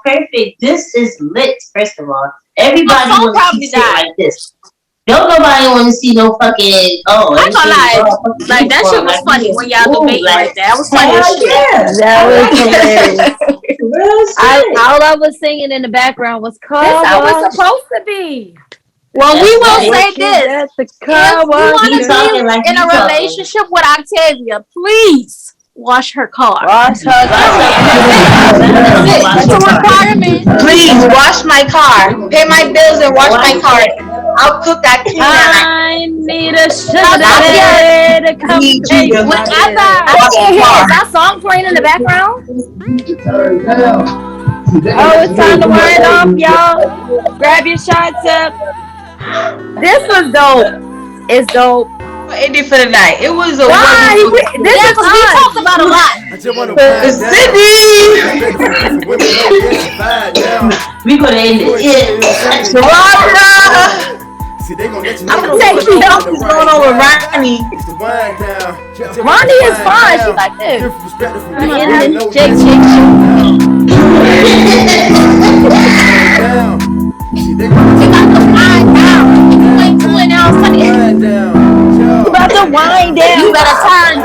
perfect. This is lit, first of all. Everybody wants to see shit like this. Don't nobody want to see no fucking I'm gonna lie, like that shit was funny when y'all debating like that. That was funny as shit. That was hilarious. All I was singing in the background was car That's how wash. it's supposed to be. Well, we will say this. That's the If car you wash. want to be in a relationship with Octavia, please wash her car. Wash her car. It's a requirement. Please wash my car. Pay my bills and wash my car. I'll cook that clean. I need a sugar daddy to come take me. I can't hear. Is that song playing in the background? Oh, it's time to wind off, y'all. Grab your shots up. This was dope. It's dope. Ending for the night. It was a Why? wonderful. This is we talked about a lot. Sydney. We gonna end it. See, they gonna let you I'm gonna take you out. What's going on with Ronnie? Ronnie is fine. She like this. You got to wind down. You ain't doing now. About to wind down. You better turn